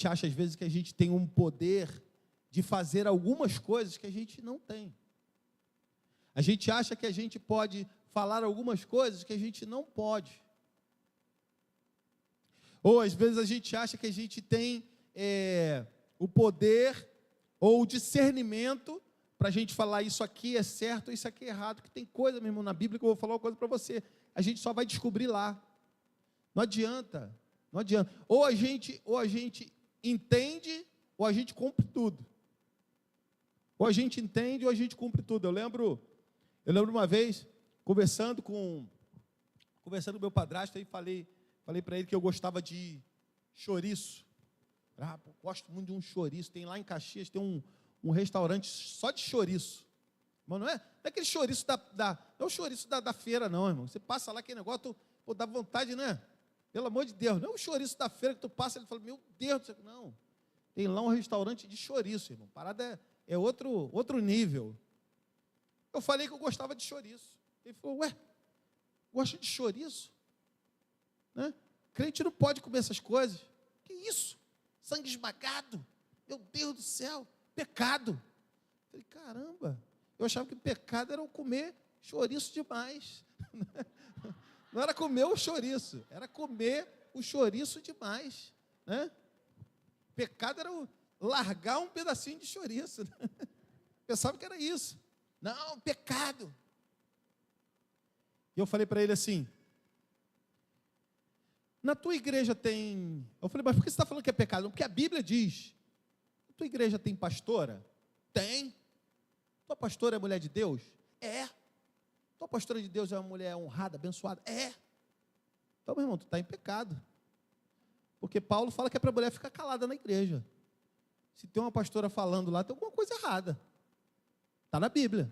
acha às vezes que a gente tem um poder de fazer algumas coisas que a gente não tem. A gente acha que a gente pode falar algumas coisas que a gente não pode. Ou às vezes a gente acha que a gente tem o poder ou o discernimento para a gente falar isso aqui é certo, isso aqui é errado, que tem coisa, meu irmão, na Bíblia que eu vou falar uma coisa para você. A gente só vai descobrir lá. Não adianta. Ou a gente entende, ou a gente cumpre tudo. Ou a gente entende, ou a gente cumpre tudo. Eu lembro uma vez, conversando com o meu padrasto, aí falei para ele que eu gostava de chouriço. Gosto muito de um chouriço. Tem lá em Caxias, tem um restaurante só de chouriço. Mas não é aquele chouriço não é o chouriço da feira, não, irmão. Você passa lá, aquele negócio, dá vontade, né? Pelo amor de Deus, não é o chouriço da feira que tu passa, ele fala, meu Deus do céu, não. Tem lá um restaurante de chouriço, irmão. Parada é outro nível. Eu falei que eu gostava de chouriço. Ele falou, gosta de chouriço? Né? Crente não pode comer essas coisas. Que isso? Sangue esmagado? Meu Deus do céu, pecado. Eu falei, caramba. Eu achava que pecado era comer chouriço demais. Não era comer o chouriço, era comer o chouriço demais. Né? Pecado era largar um pedacinho de chouriço. Né? Pensava que era isso. Não, pecado. E eu falei para ele assim, na tua igreja tem... Eu falei, mas por que você está falando que é pecado? Porque a Bíblia diz, na tua igreja tem pastora? Tem. Tua pastora é mulher de Deus? É. Tua pastora de Deus é uma mulher honrada, abençoada? É. Então, meu irmão, tu está em pecado. Porque Paulo fala que é para a mulher ficar calada na igreja. Se tem uma pastora falando lá, tem alguma coisa errada. Está na Bíblia.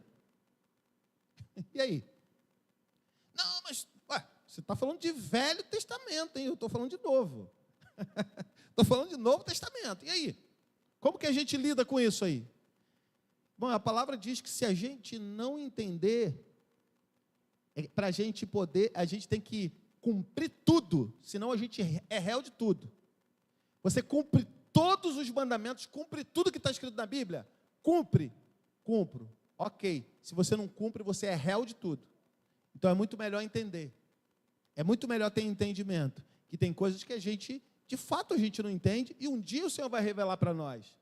E aí? Não, mas você está falando de Velho Testamento, hein? Eu estou falando de Novo. Estou falando de Novo Testamento. E aí? Como que a gente lida com isso aí? Bom, a palavra diz que se a gente não entender, para a gente poder, a gente tem que cumprir tudo, senão a gente é réu de tudo. Você cumpre todos os mandamentos, cumpre tudo que está escrito na Bíblia? Cumpro. Ok. Se você não cumpre, você é réu de tudo. Então é muito melhor entender. É muito melhor ter entendimento. Que tem coisas que de fato a gente não entende, e um dia o Senhor vai revelar para nós.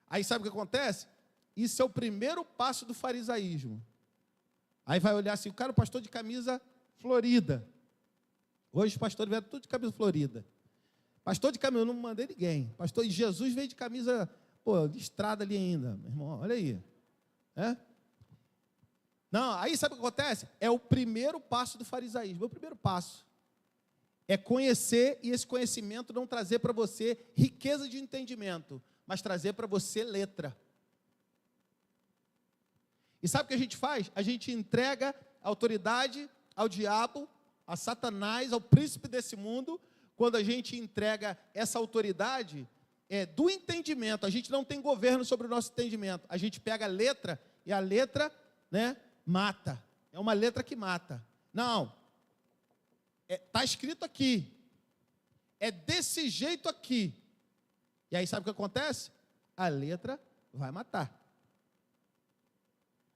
Aí sabe o que acontece? Isso é o primeiro passo do farisaísmo. Aí vai olhar assim, o pastor de camisa florida. Hoje os pastores vieram tudo de camisa florida. Pastor de camisa, eu não mandei ninguém. Pastor de Jesus veio de camisa, listrada ali ainda. Meu irmão, olha aí. Não, aí sabe o que acontece? É o primeiro passo do farisaísmo. É o primeiro passo. É conhecer, e esse conhecimento não trazer para você riqueza de entendimento, mas trazer para você letra. E sabe o que a gente faz? A gente entrega a autoridade ao diabo, a Satanás, ao príncipe desse mundo. Quando a gente entrega essa autoridade do entendimento, a gente não tem governo sobre o nosso entendimento. A gente pega a letra, e a letra, mata. É uma letra que mata. Não. Está escrito aqui. É desse jeito aqui. E aí sabe o que acontece? A letra vai matar.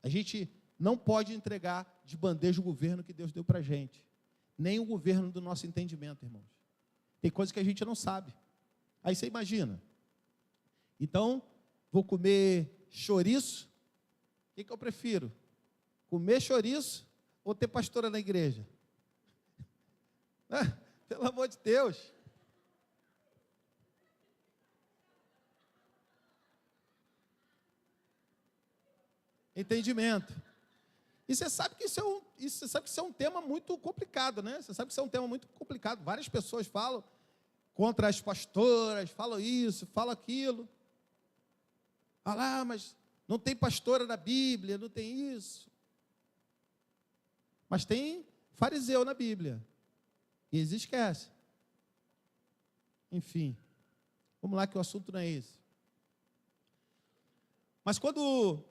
A gente não pode entregar de bandeja o governo que Deus deu para a gente. nem o governo do nosso entendimento, irmãos. Tem coisas que a gente não sabe. Aí você imagina. Então, vou comer chouriço. O que eu prefiro? Comer chouriço ou ter pastora na igreja? Pelo amor de Deus. Entendimento. E você sabe que isso é um tema muito complicado, né? Você sabe que isso é um tema muito complicado. Várias pessoas falam contra as pastoras, falam isso, falam aquilo. Ah lá, mas não tem pastora na Bíblia, não tem isso. Mas tem fariseu na Bíblia. E eles esquecem. Enfim, vamos lá que o assunto não é esse. Mas quando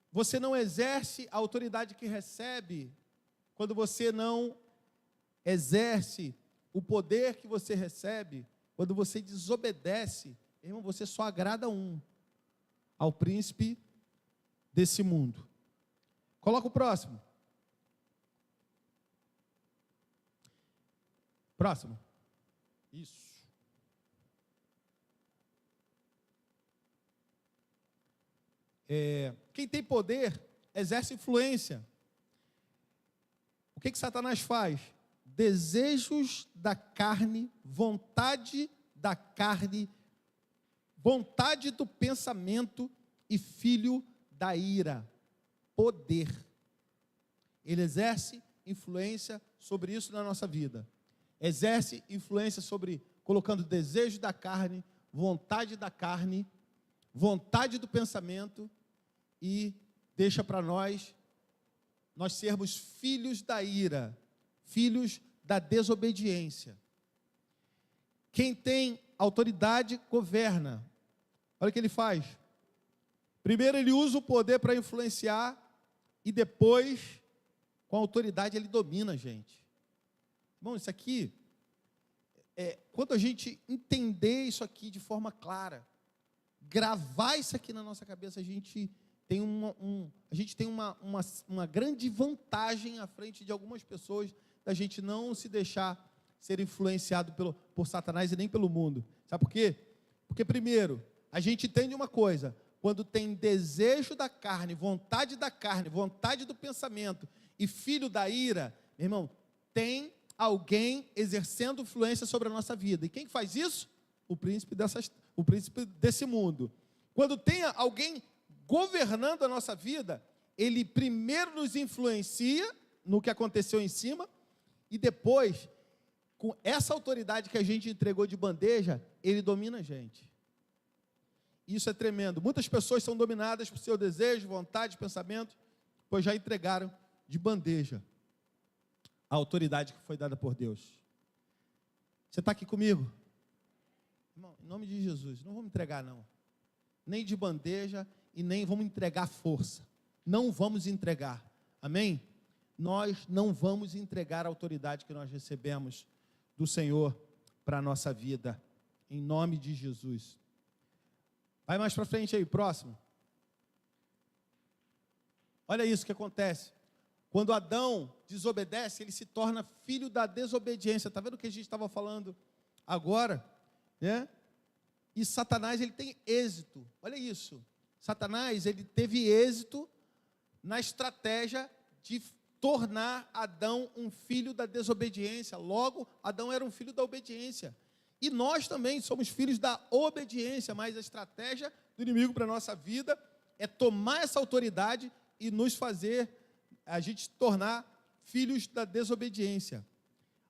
você não exerce a autoridade que recebe, quando você não exerce o poder que você recebe, quando você desobedece, irmão, você só agrada ao príncipe desse mundo. Coloca o próximo. Próximo. Isso. Quem tem poder exerce influência. O que Satanás faz? Desejos da carne, vontade da carne, vontade do pensamento e filho da ira. Poder. Ele exerce influência sobre isso na nossa vida. Exerce influência sobre, colocando desejo da carne, vontade da carne, vontade do pensamento, e deixa para nós sermos filhos da ira, filhos da desobediência. Quem tem autoridade governa. Olha o que ele faz. Primeiro ele usa o poder para influenciar, e depois, com a autoridade, ele domina a gente. Bom, isso aqui, quando a gente entender isso aqui de forma clara, gravar isso aqui na nossa cabeça, a gente tem uma grande vantagem à frente de algumas pessoas, da gente não se deixar ser influenciado por Satanás e nem pelo mundo. Sabe por quê? Porque primeiro, a gente entende uma coisa: quando tem desejo da carne, vontade do pensamento e filho da ira, meu irmão, tem alguém exercendo influência sobre a nossa vida. E quem faz isso? O príncipe desse mundo. Quando tem alguém governando a nossa vida, ele primeiro nos influencia no que aconteceu em cima, e depois, com essa autoridade que a gente entregou de bandeja, ele domina a gente. Isso é tremendo. Muitas pessoas são dominadas por seu desejo, vontade, pensamento, pois já entregaram de bandeja a autoridade que foi dada por Deus. Você está aqui comigo? Irmão, em nome de Jesus, não vamos entregar não. Nem de bandeja e nem vamos entregar força. Não vamos entregar. Amém? Nós não vamos entregar a autoridade que nós recebemos do Senhor para a nossa vida. Em nome de Jesus. Vai mais para frente aí, próximo. Olha isso que acontece. Quando Adão desobedece, ele se torna filho da desobediência. Está vendo o que a gente estava falando agora? Né? E Satanás, ele tem êxito. Olha isso. Satanás, ele teve êxito na estratégia de tornar Adão um filho da desobediência. Logo, Adão era um filho da obediência. E nós também somos filhos da obediência, mas a estratégia do inimigo para a nossa vida é tomar essa autoridade e nos fazer, a gente tornar filhos da desobediência.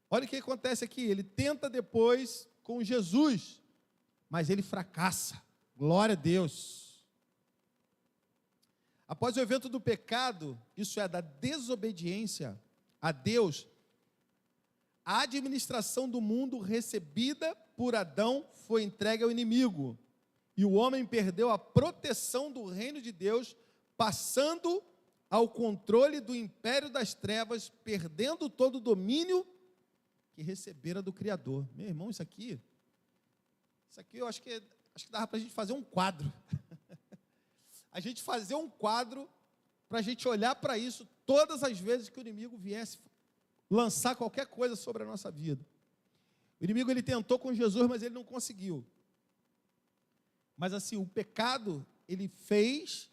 Olha o que acontece aqui. Ele tenta depois com Jesus, mas ele fracassa. Glória a Deus. Após o evento do pecado, isso é, da desobediência a Deus, a administração do mundo recebida por Adão foi entregue ao inimigo. E o homem perdeu a proteção do reino de Deus, passando ao controle do império das trevas, perdendo todo o domínio que recebera do Criador. Meu irmão, isso aqui eu acho que dava para a gente fazer um quadro. A gente fazer um quadro para a gente olhar para isso todas as vezes que o inimigo viesse lançar qualquer coisa sobre a nossa vida. O inimigo, ele tentou com Jesus, mas ele não conseguiu. Mas assim, o pecado, ele fez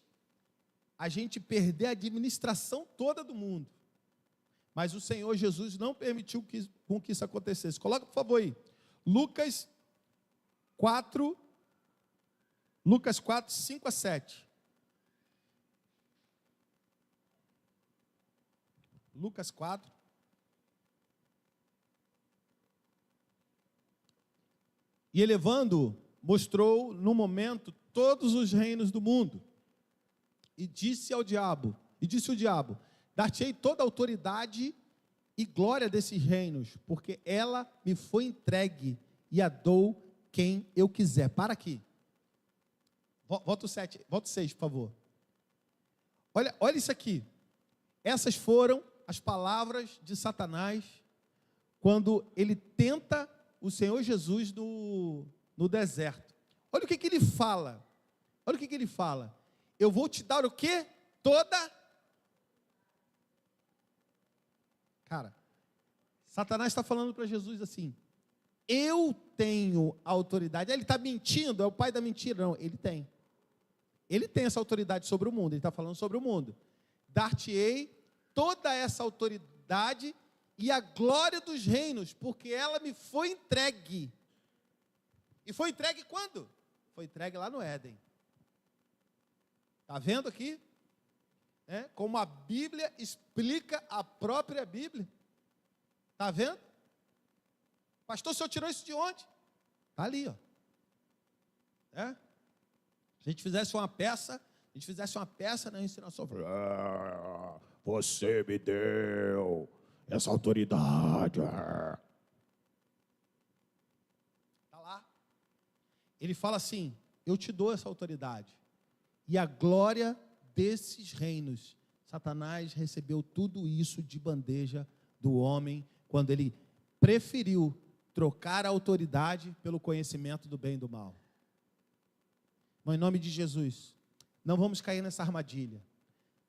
a gente perder a administração toda do mundo. Mas o Senhor Jesus não permitiu com que isso acontecesse. Coloca, por favor, aí. Lucas 4, 5 a 7. Lucas 4. E elevando, mostrou no momento todos os reinos do mundo. E disse o diabo, dar-te-ei toda a autoridade e glória desses reinos, porque ela me foi entregue e a dou quem eu quiser. Para aqui. Volta o 6, por favor. Olha isso aqui. Essas foram as palavras de Satanás quando ele tenta o Senhor Jesus no deserto. Olha o que ele fala. Olha o que ele fala. Eu vou te dar o quê? Cara, Satanás está falando para Jesus assim: eu tenho autoridade. Ele está mentindo, é o pai da mentira. Não, ele tem. Ele tem essa autoridade sobre o mundo. Ele está falando sobre o mundo. Dar-te-ei toda essa autoridade e a glória dos reinos, porque ela me foi entregue. E foi entregue quando? Foi entregue lá no Éden. Está vendo aqui? Como a Bíblia explica a própria Bíblia. Está vendo? Pastor, o senhor tirou isso de onde? Está ali, ó. Se a gente fizesse uma peça, na ensinação, você me deu essa autoridade. Está lá. Ele fala assim: eu te dou essa autoridade e a glória desses reinos. Satanás recebeu tudo isso de bandeja do homem, quando ele preferiu trocar a autoridade pelo conhecimento do bem e do mal. Mas em nome de Jesus, não vamos cair nessa armadilha.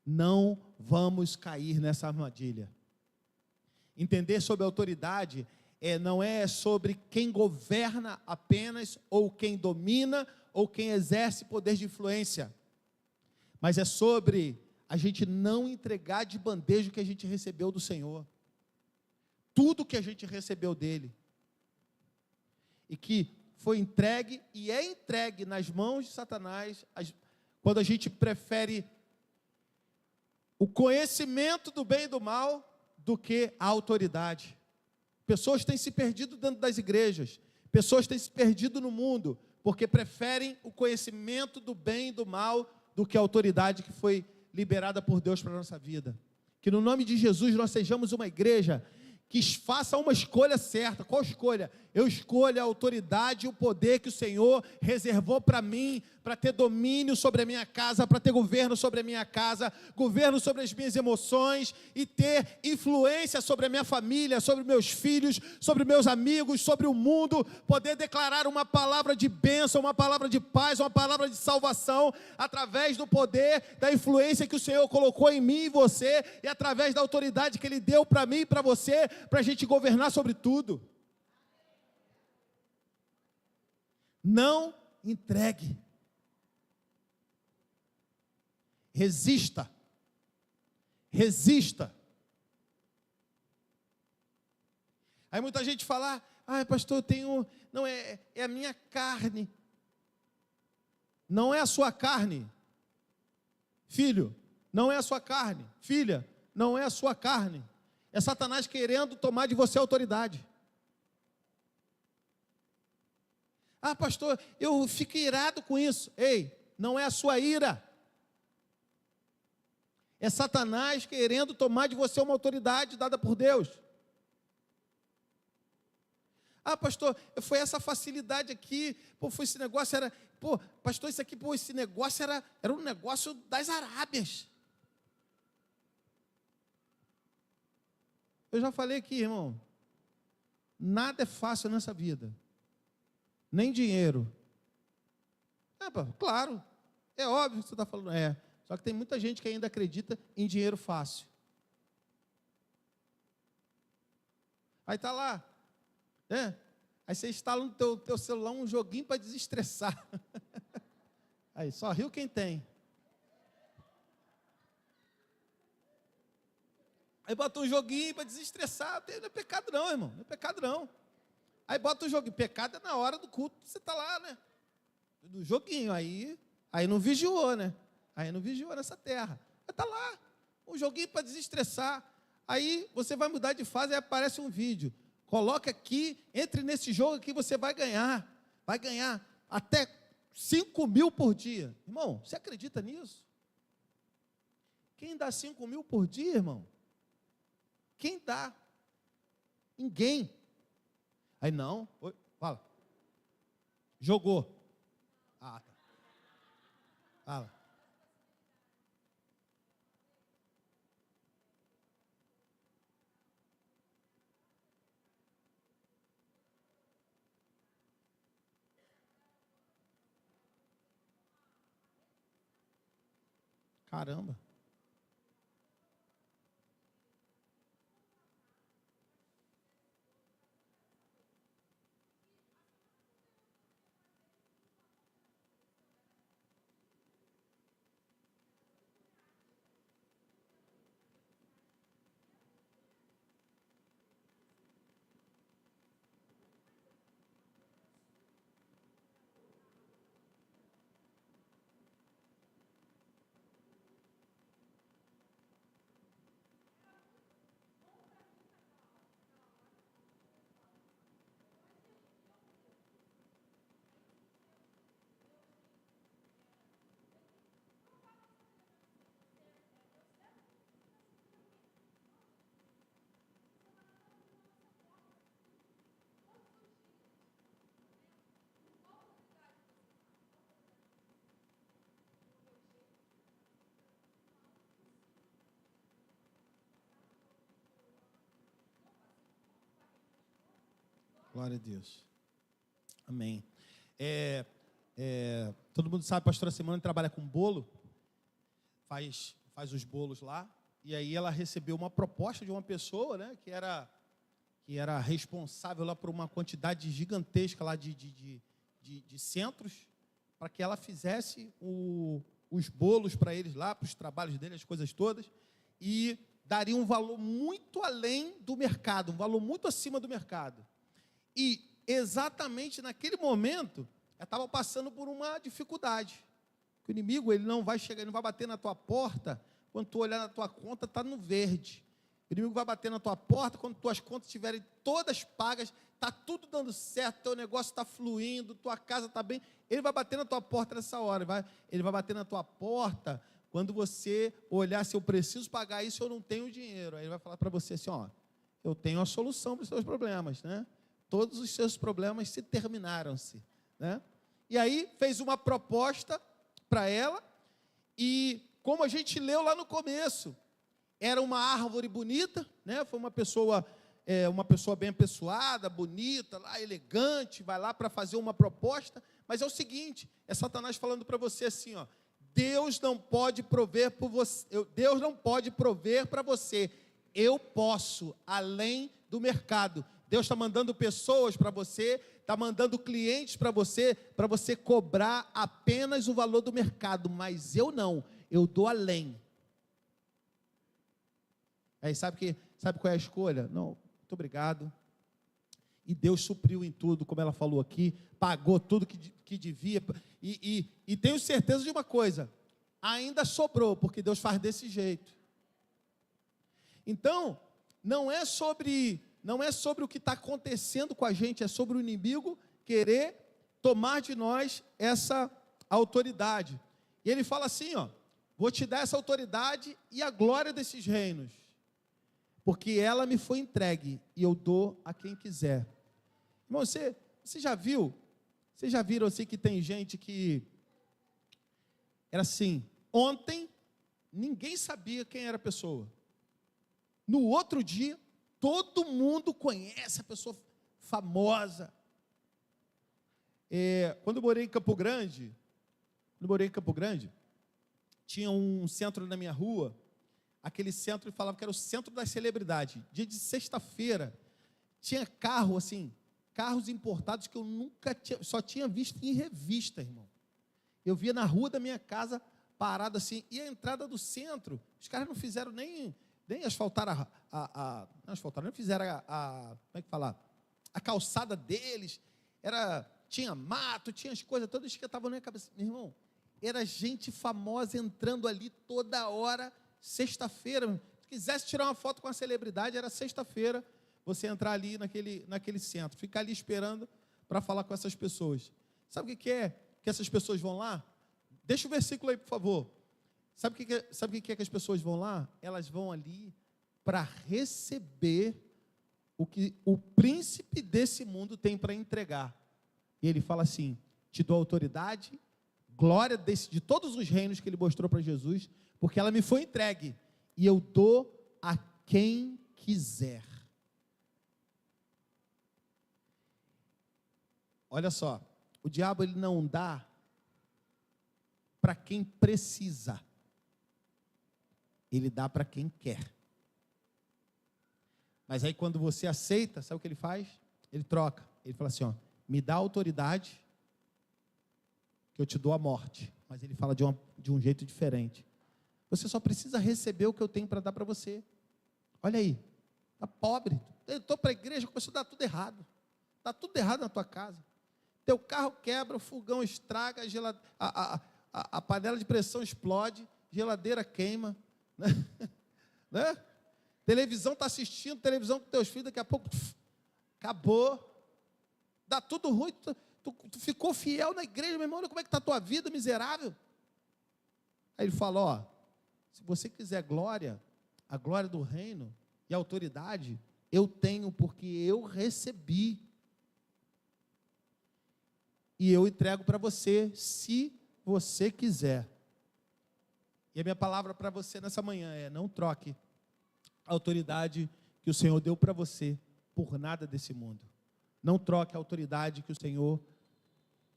Não vamos cair nessa armadilha. Entender sobre a autoridade não é sobre quem governa apenas, ou quem domina, ou quem exerce poder de influência. Mas é sobre a gente não entregar de bandeja o que a gente recebeu do Senhor. Tudo que a gente recebeu dele. E que foi entregue e é entregue nas mãos de Satanás, quando a gente prefere o conhecimento do bem e do mal do que a autoridade. Pessoas têm se perdido dentro das igrejas, pessoas têm se perdido no mundo, porque preferem o conhecimento do bem e do mal do que a autoridade que foi liberada por Deus para a nossa vida. Que no nome de Jesus nós sejamos uma igreja que faça uma escolha certa. Qual escolha? Eu escolho a autoridade e o poder que o Senhor reservou para mim, para ter domínio sobre a minha casa, para ter governo sobre a minha casa, governo sobre as minhas emoções e ter influência sobre a minha família, sobre meus filhos, sobre meus amigos, sobre o mundo, poder declarar uma palavra de bênção, uma palavra de paz, uma palavra de salvação, através do poder, da influência que o Senhor colocou em mim e você, e através da autoridade que Ele deu para mim e para você, para a gente governar sobre tudo. Não entregue. Resista. Resista. Aí muita gente fala: pastor, eu tenho... Não, é a minha carne. Não é a sua carne. Filho, não é a sua carne. Filha, não é a sua carne. É Satanás querendo tomar de você a autoridade. Pastor, eu fico irado com isso. Ei, não é a sua ira. É Satanás querendo tomar de você uma autoridade dada por Deus. Pastor, foi essa facilidade aqui. Foi esse negócio, pastor, isso aqui, esse negócio era um negócio das Arábias. Eu já falei aqui, irmão, nada é fácil nessa vida. Nem dinheiro. Claro, é óbvio que você está falando, só que tem muita gente que ainda acredita em dinheiro fácil. Aí está lá, né? Aí você instala no teu celular um joguinho para desestressar. Aí, só riu quem tem. Aí bota um joguinho para desestressar. Não é pecado não, irmão. Não é pecado não. Aí bota um joguinho. Pecado é na hora do culto. Você está lá, né? Do joguinho. Aí não vigiou, né? Aí não vigiou nessa terra. Aí está lá. Um joguinho para desestressar. Aí você vai mudar de fase e aparece um vídeo. Coloca aqui, entre nesse jogo aqui, você vai ganhar. Vai ganhar até 5.000 por dia. Irmão, você acredita nisso? Quem dá 5.000 por dia, irmão? Quem dá? Ninguém. Aí não. Oi, fala. Jogou. Ah, tá. Fala. Caramba. Glória a Deus. Amém. Todo mundo sabe, a pastora Simone trabalha com bolo, faz os bolos lá, e aí ela recebeu uma proposta de uma pessoa, né, que era responsável lá por uma quantidade gigantesca lá de centros, para que ela fizesse os bolos para eles lá, para os trabalhos deles, as coisas todas, e daria um valor muito além do mercado, um valor muito acima do mercado. E exatamente naquele momento, ela estava passando por uma dificuldade. O inimigo, ele não vai chegar, ele não vai bater na tua porta, quando tu olhar na tua conta, está no verde. O inimigo vai bater na tua porta, quando tuas contas estiverem todas pagas, está tudo dando certo, teu negócio está fluindo, tua casa está bem. Ele vai bater na tua porta nessa hora, ele vai bater na tua porta, quando você olhar se eu preciso pagar isso, eu não tenho dinheiro. Aí ele vai falar para você assim, ó, eu tenho a solução para os seus problemas, né? Todos os seus problemas se terminaram-se, né? E aí fez uma proposta para ela, e como a gente leu lá no começo, era uma árvore bonita, né? Foi uma pessoa bem apessoada, bonita, lá, elegante, vai lá para fazer uma proposta, mas é o seguinte, é Satanás falando para você assim, ó, Deus não pode prover por você, Deus não pode prover para você, eu posso, além do mercado. Deus está mandando pessoas para você, está mandando clientes para você cobrar apenas o valor do mercado, mas eu não, eu dou além. Aí sabe qual é a escolha? Não, muito obrigado. E Deus supriu em tudo, como ela falou aqui, pagou tudo que devia, e tenho certeza de uma coisa, ainda sobrou, porque Deus faz desse jeito. Então, não é sobre o que está acontecendo com a gente, é sobre o inimigo querer tomar de nós essa autoridade. E ele fala assim, ó, vou te dar essa autoridade e a glória desses reinos, porque ela me foi entregue e eu dou a quem quiser. Irmão, você já viu? Vocês já viram assim que tem gente que era assim, ontem ninguém sabia quem era a pessoa. No outro dia, todo mundo conhece a pessoa famosa. Quando eu morei em Campo Grande, tinha um centro na minha rua, aquele centro falava que era o centro das celebridades. Dia de sexta-feira, tinha carro assim, carros importados que eu nunca tinha, só tinha visto em revista, irmão. Eu via na rua da minha casa, parado assim, e a entrada do centro, os caras não fizeram nem asfaltaram não asfaltaram, não fizeram como é que fala? A calçada deles, tinha mato, tinha as coisas todas que estavam na minha cabeça. Meu irmão, era gente famosa entrando ali toda hora, sexta-feira. Se quisesse tirar uma foto com a celebridade, era sexta-feira, você entrar ali naquele centro, ficar ali esperando para falar com essas pessoas. Sabe o que é que essas pessoas vão lá? Deixa o versículo aí, por favor. Sabe o que é que as pessoas vão lá? Elas vão ali para receber o que o príncipe desse mundo tem para entregar. E ele fala assim: te dou autoridade, glória de todos os reinos que ele mostrou para Jesus, porque ela me foi entregue, e eu dou a quem quiser. Olha só, o diabo ele não dá para quem precisa, ele dá para quem quer. Mas aí quando você aceita, sabe o que ele faz? Ele troca, ele fala assim, ó, me dá autoridade, que eu te dou a morte. Mas ele fala de um jeito diferente. Você só precisa receber o que eu tenho para dar para você. Olha aí, está pobre, eu estou para a igreja, começou a dar tudo errado. Está tudo errado na tua casa. Teu carro quebra, o fogão estraga, a panela de pressão explode, geladeira queima, né? Né? Televisão está assistindo, televisão com teus filhos, daqui a pouco acabou, dá tudo ruim, tu ficou fiel na igreja, meu irmão, olha como é que está a tua vida, miserável. Aí ele fala, ó, se você quiser glória, a glória do reino e a autoridade, eu tenho porque eu recebi. E eu entrego para você, se você quiser. E a minha palavra para você nessa manhã é: não troque a autoridade que o Senhor deu para você por nada desse mundo. Não troque a autoridade que o Senhor,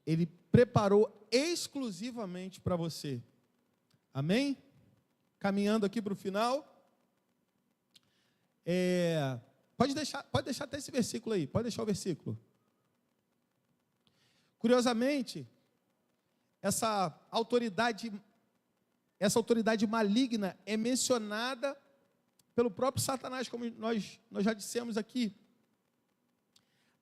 Ele preparou exclusivamente para você. Amém? Caminhando aqui para o final. Pode deixar até esse versículo aí, pode deixar o versículo. Curiosamente, essa autoridade maligna é mencionada pelo próprio Satanás, como nós já dissemos aqui.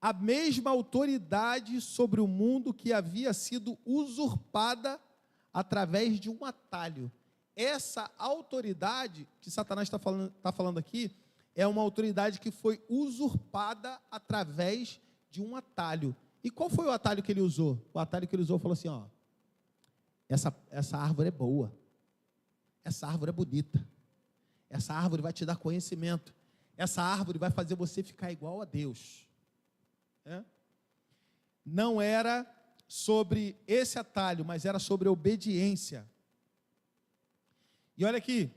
A mesma autoridade sobre o mundo que havia sido usurpada através de um atalho. Essa autoridade que Satanás está falando aqui, é uma autoridade que foi usurpada através de um atalho. E qual foi o atalho que ele usou? O atalho que ele usou falou assim, ó, essa árvore é boa, essa árvore é bonita, essa árvore vai te dar conhecimento, essa árvore vai fazer você ficar igual a Deus. Não era sobre esse atalho, mas era sobre a obediência. E olha aqui,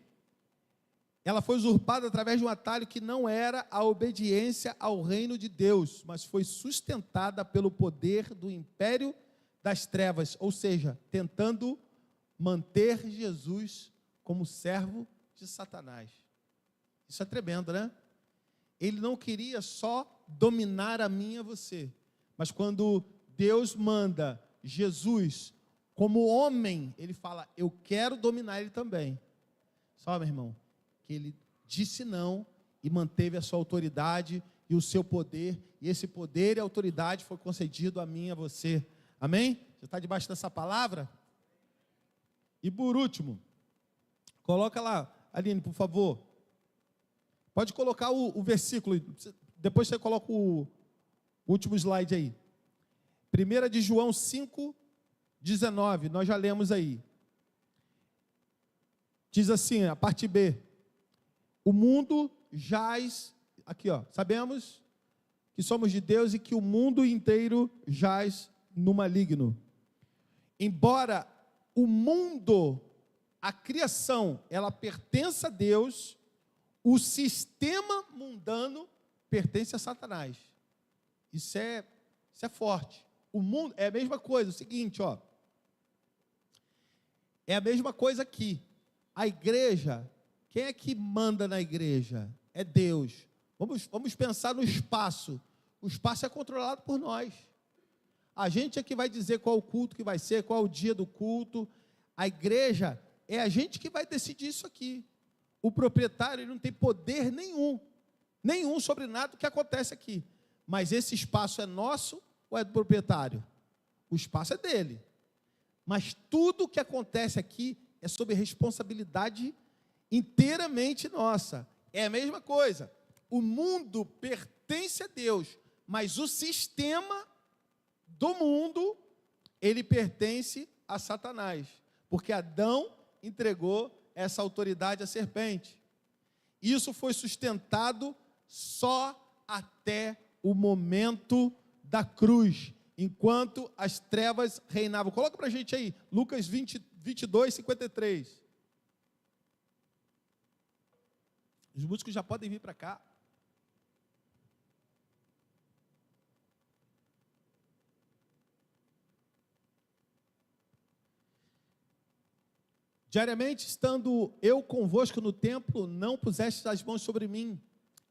ela foi usurpada através de um atalho que não era a obediência ao reino de Deus, mas foi sustentada pelo poder do império das trevas, ou seja, tentando manter Jesus como servo de Satanás. Isso é tremendo, né? Ele não queria só dominar a mim e a você, mas quando Deus manda Jesus como homem, ele fala, eu quero dominar ele também. Só, meu irmão, que ele disse não e manteve a sua autoridade e o seu poder, e esse poder e autoridade foi concedido a mim e a você. Amém? Você está debaixo dessa palavra? E por último, coloca lá, Aline, por favor. Pode colocar o versículo, depois você coloca o último slide aí. 1 de João 5:19, nós já lemos aí. Diz assim, a parte B: o mundo jaz, aqui ó, sabemos que somos de Deus e que o mundo inteiro jaz no maligno. Embora o mundo, a criação, ela pertença a Deus, o sistema mundano pertence a Satanás. Isso é forte. O mundo é a mesma coisa, o seguinte, ó. É a mesma coisa aqui. A igreja, quem é que manda na igreja? É Deus. Vamos pensar no espaço. O espaço é controlado por nós. A gente é que vai dizer qual o culto que vai ser, qual o dia do culto. A igreja é a gente que vai decidir isso aqui. O proprietário, ele não tem poder nenhum sobre nada do que acontece aqui. Mas esse espaço é nosso ou é do proprietário? O espaço é dele. Mas tudo o que acontece aqui é sob responsabilidade inteiramente nossa. É a mesma coisa. O mundo pertence a Deus, mas o sistema do mundo, ele pertence a Satanás. Porque Adão entregou essa autoridade à serpente. Isso foi sustentado só até o momento da cruz, enquanto as trevas reinavam. Coloca para a gente aí, Lucas 22, 53. Os músicos já podem vir para cá. Diariamente, estando eu convosco no templo, não pusestes as mãos sobre mim.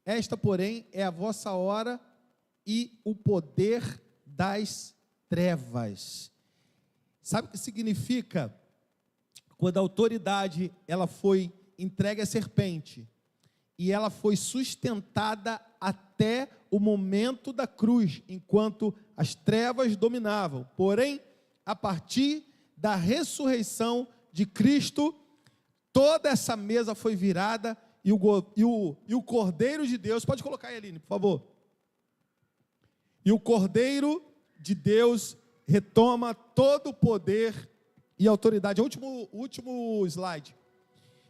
Esta, porém, é a vossa hora e o poder das trevas. Sabe o que significa? Quando a autoridade ela foi entregue à serpente e ela foi sustentada até o momento da cruz, enquanto as trevas dominavam. Porém, a partir da ressurreição de Cristo, toda essa mesa foi virada e o Cordeiro de Deus, pode colocar aí, Aline, por favor. E o Cordeiro de Deus retoma todo o poder e autoridade. Último slide.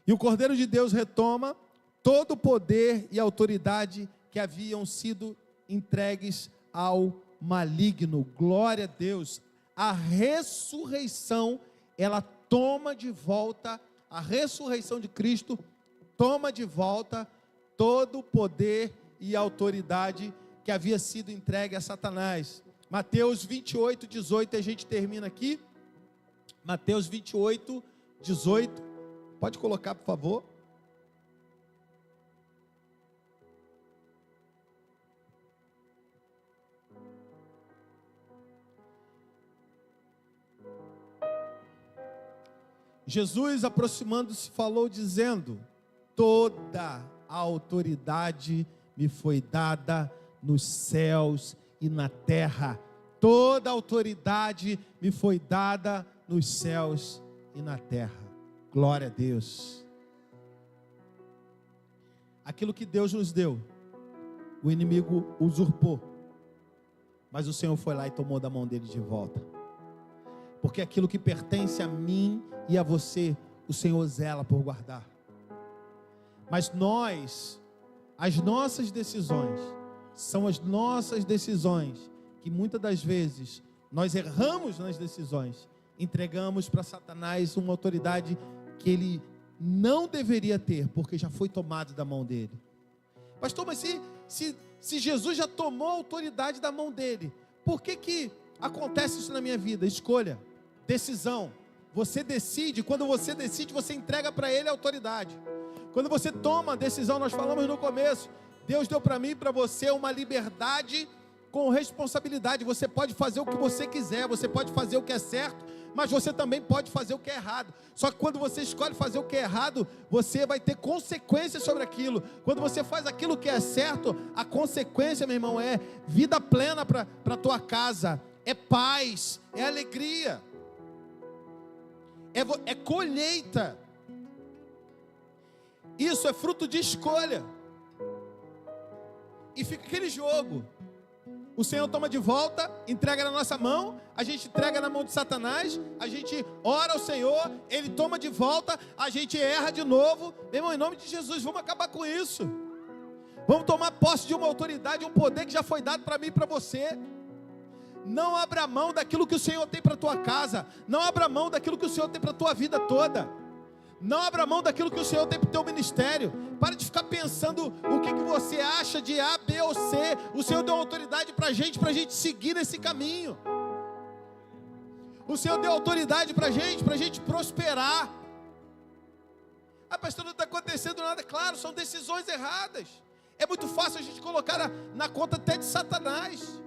E o Cordeiro de Deus retoma todo o poder e autoridade que haviam sido entregues ao maligno. Glória a Deus. A ressurreição, ela toma de volta, a ressurreição de Cristo toma de volta todo o poder e autoridade que havia sido entregue a Satanás. Mateus 28, 18, a gente termina aqui. Mateus 28, 18. Pode colocar, por favor. Jesus, aproximando-se, falou dizendo: toda a autoridade me foi dada nos céus e na terra. Toda a autoridade me foi dada nos céus e na terra. Glória a Deus. Aquilo que Deus nos deu, o inimigo usurpou, mas o Senhor foi lá e tomou da mão dele de volta. Porque aquilo que pertence a mim e a você, o Senhor zela por guardar. Mas nós, as nossas decisões, são as nossas decisões, que muitas das vezes, nós erramos nas decisões, entregamos para Satanás uma autoridade que ele não deveria ter, porque já foi tomado da mão dele. Pastor, mas se Jesus já tomou a autoridade da mão dele, por que acontece isso na minha vida? Escolha. Decisão. Você decide, quando você decide, você entrega para ele a autoridade. Quando você toma a decisão, nós falamos no começo, Deus deu para mim e para você uma liberdade com responsabilidade. Você pode fazer o que você quiser, você pode fazer o que é certo, mas você também pode fazer o que é errado. Só que quando você escolhe fazer o que é errado, você vai ter consequências sobre aquilo. Quando você faz aquilo que é certo, a consequência, meu irmão, é vida plena para a tua casa, é paz, é alegria. É colheita. Isso é fruto de escolha. E fica aquele jogo. O Senhor toma de volta, entrega na nossa mão, a gente entrega na mão de Satanás, a gente ora ao Senhor, Ele toma de volta, a gente erra de novo. Meu irmão, em nome de Jesus, vamos acabar com isso. Vamos tomar posse de uma autoridade, um poder que já foi dado para mim e para você. Não abra mão daquilo que o Senhor tem para a tua casa. Não abra mão daquilo que o Senhor tem para a tua vida toda. Não abra mão daquilo que o Senhor tem para o teu ministério. Para de ficar pensando o que você acha de A, B ou C. O Senhor deu autoridade para a gente seguir nesse caminho. O Senhor deu autoridade para a gente prosperar. Ah, pastor, não está acontecendo nada. Claro, são decisões erradas. É muito fácil a gente colocar na conta até de Satanás.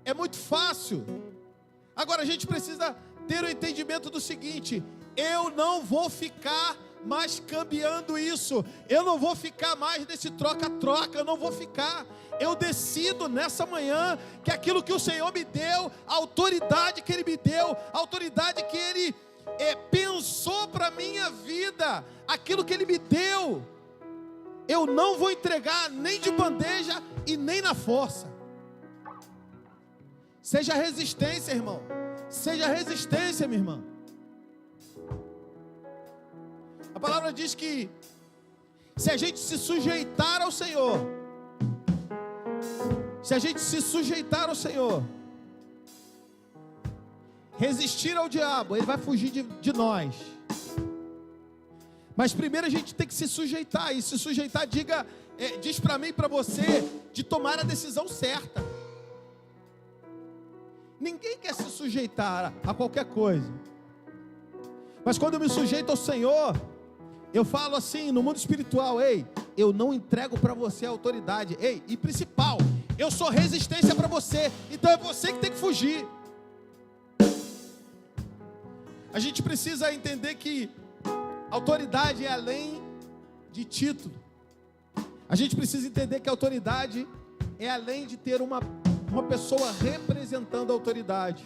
É muito fácil. Agora a gente precisa ter o entendimento do seguinte: eu não vou ficar mais cambiando isso, eu não vou ficar mais nesse troca-troca, eu não vou ficar. Eu decido nessa manhã que aquilo que o Senhor me deu, a autoridade que Ele me deu, a autoridade que Ele pensou para a minha vida, aquilo que Ele me deu, eu não vou entregar nem de bandeja e nem na força. Seja resistência, irmão. Seja resistência, minha irmã. A palavra diz que se a gente se sujeitar ao Senhor, se a gente se sujeitar ao Senhor, resistir ao diabo, ele vai fugir de nós. Mas primeiro a gente tem que se sujeitar. E se sujeitar, diz para mim e para você, de tomar a decisão certa. Ninguém quer se sujeitar a qualquer coisa. Mas quando eu me sujeito ao Senhor, eu falo assim no mundo espiritual: ei, eu não entrego para você a autoridade. Ei, e principal, eu sou resistência para você. Então é você que tem que fugir. A gente precisa entender que autoridade é além de título. A gente precisa entender que a autoridade é além de ter uma pessoa representando a autoridade.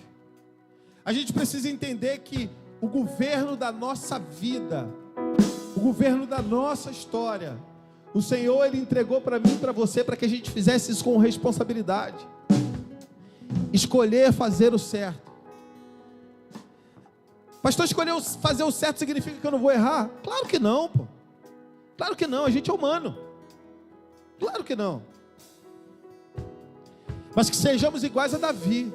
A gente precisa entender que o governo da nossa vida, o governo da nossa história, o Senhor, Ele entregou para mim e para você, para que a gente fizesse isso com responsabilidade. Escolher fazer o certo. Pastor, escolher fazer o certo significa que eu não vou errar? Claro que não, pô. Claro que não, a gente é humano. Claro que não. Mas que sejamos iguais a Davi.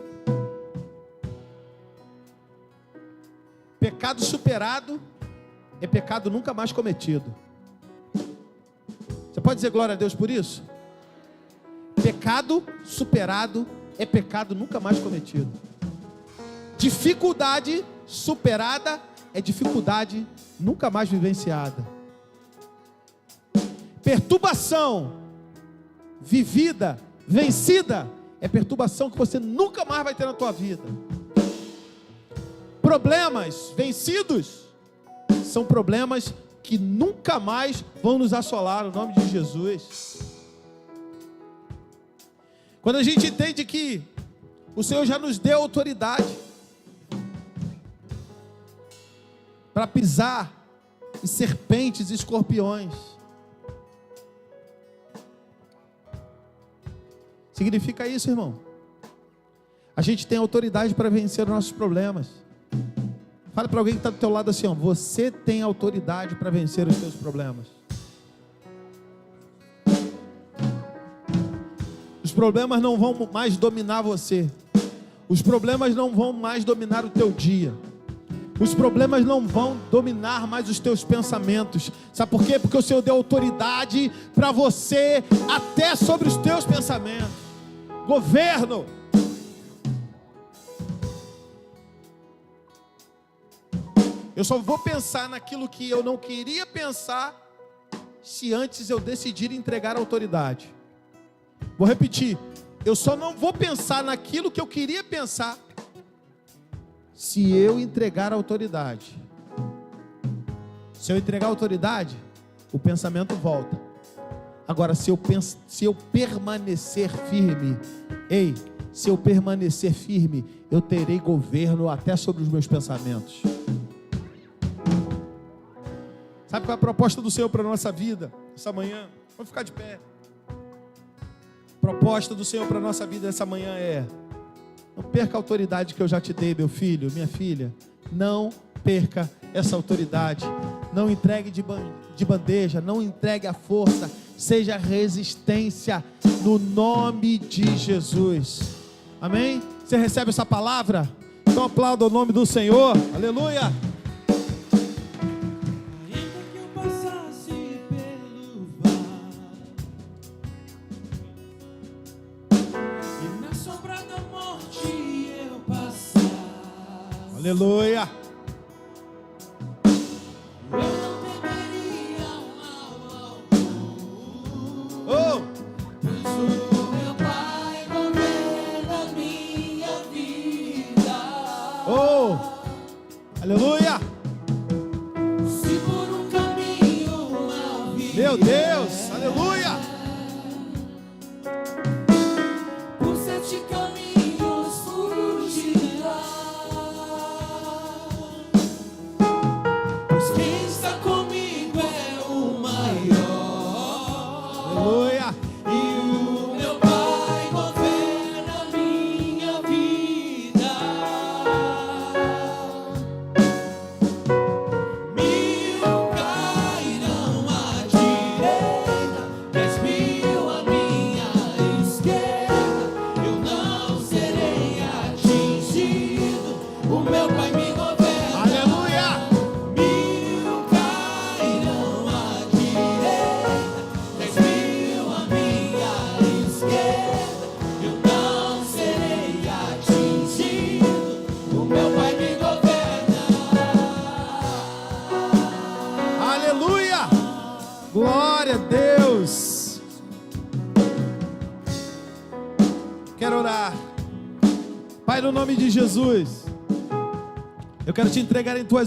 Pecado superado é pecado nunca mais cometido. Você pode dizer glória a Deus por isso? Pecado superado é pecado nunca mais cometido. Dificuldade superada é dificuldade nunca mais vivenciada. Perturbação vivida, vencida, é perturbação que você nunca mais vai ter na tua vida. Problemas vencidos são problemas que nunca mais vão nos assolar, no nome de Jesus. Quando a gente entende que o Senhor já nos deu autoridade para pisar em serpentes e escorpiões, significa isso, irmão. A gente tem autoridade para vencer os nossos problemas. Fala para alguém que está do teu lado assim, ó: você tem autoridade para vencer os teus problemas. Os problemas não vão mais dominar você. Os problemas não vão mais dominar o teu dia. Os problemas não vão dominar mais os teus pensamentos. Sabe por quê? Porque o Senhor deu autoridade para você até sobre os teus pensamentos. Governo. Eu só vou pensar naquilo que eu não queria pensar se antes eu decidir entregar a autoridade. Vou repetir. Eu só não vou pensar naquilo que eu queria pensar se eu entregar a autoridade. Se eu entregar a autoridade, o pensamento volta. Agora, se eu permanecer firme, se eu permanecer firme, eu terei governo até sobre os meus pensamentos. Sabe qual é a proposta do Senhor para a nossa vida essa manhã? Vamos ficar de pé. A proposta do Senhor para a nossa vida essa manhã é: não perca a autoridade que eu já te dei, meu filho, minha filha. Não perca essa autoridade. Não entregue de bandeja, não entregue a força. Seja resistência no nome de Jesus. Amém? Você recebe essa palavra? Então aplauda o nome do Senhor. Aleluia! Aleluia. Eu não temeria o mal algum. Aleluia. Se por um caminho a vida, Meu Deus, aleluia. por 7 caminhos fugirá. Pois quem está comigo é o maior. Aleluia. E o meu Pai governa a minha vida. 1000 cairão à direita, 10.000 à minha esquerda. Eu não serei atingido. O meu Pai me governa. Aleluia. 1000 cairão à direita, 10.000 à minha esquerda. Eu não serei atingido. O meu Pai me governa. Aleluia. Glória a Deus. Quero orar. Pai, no nome de Jesus, eu quero te entregar em tuas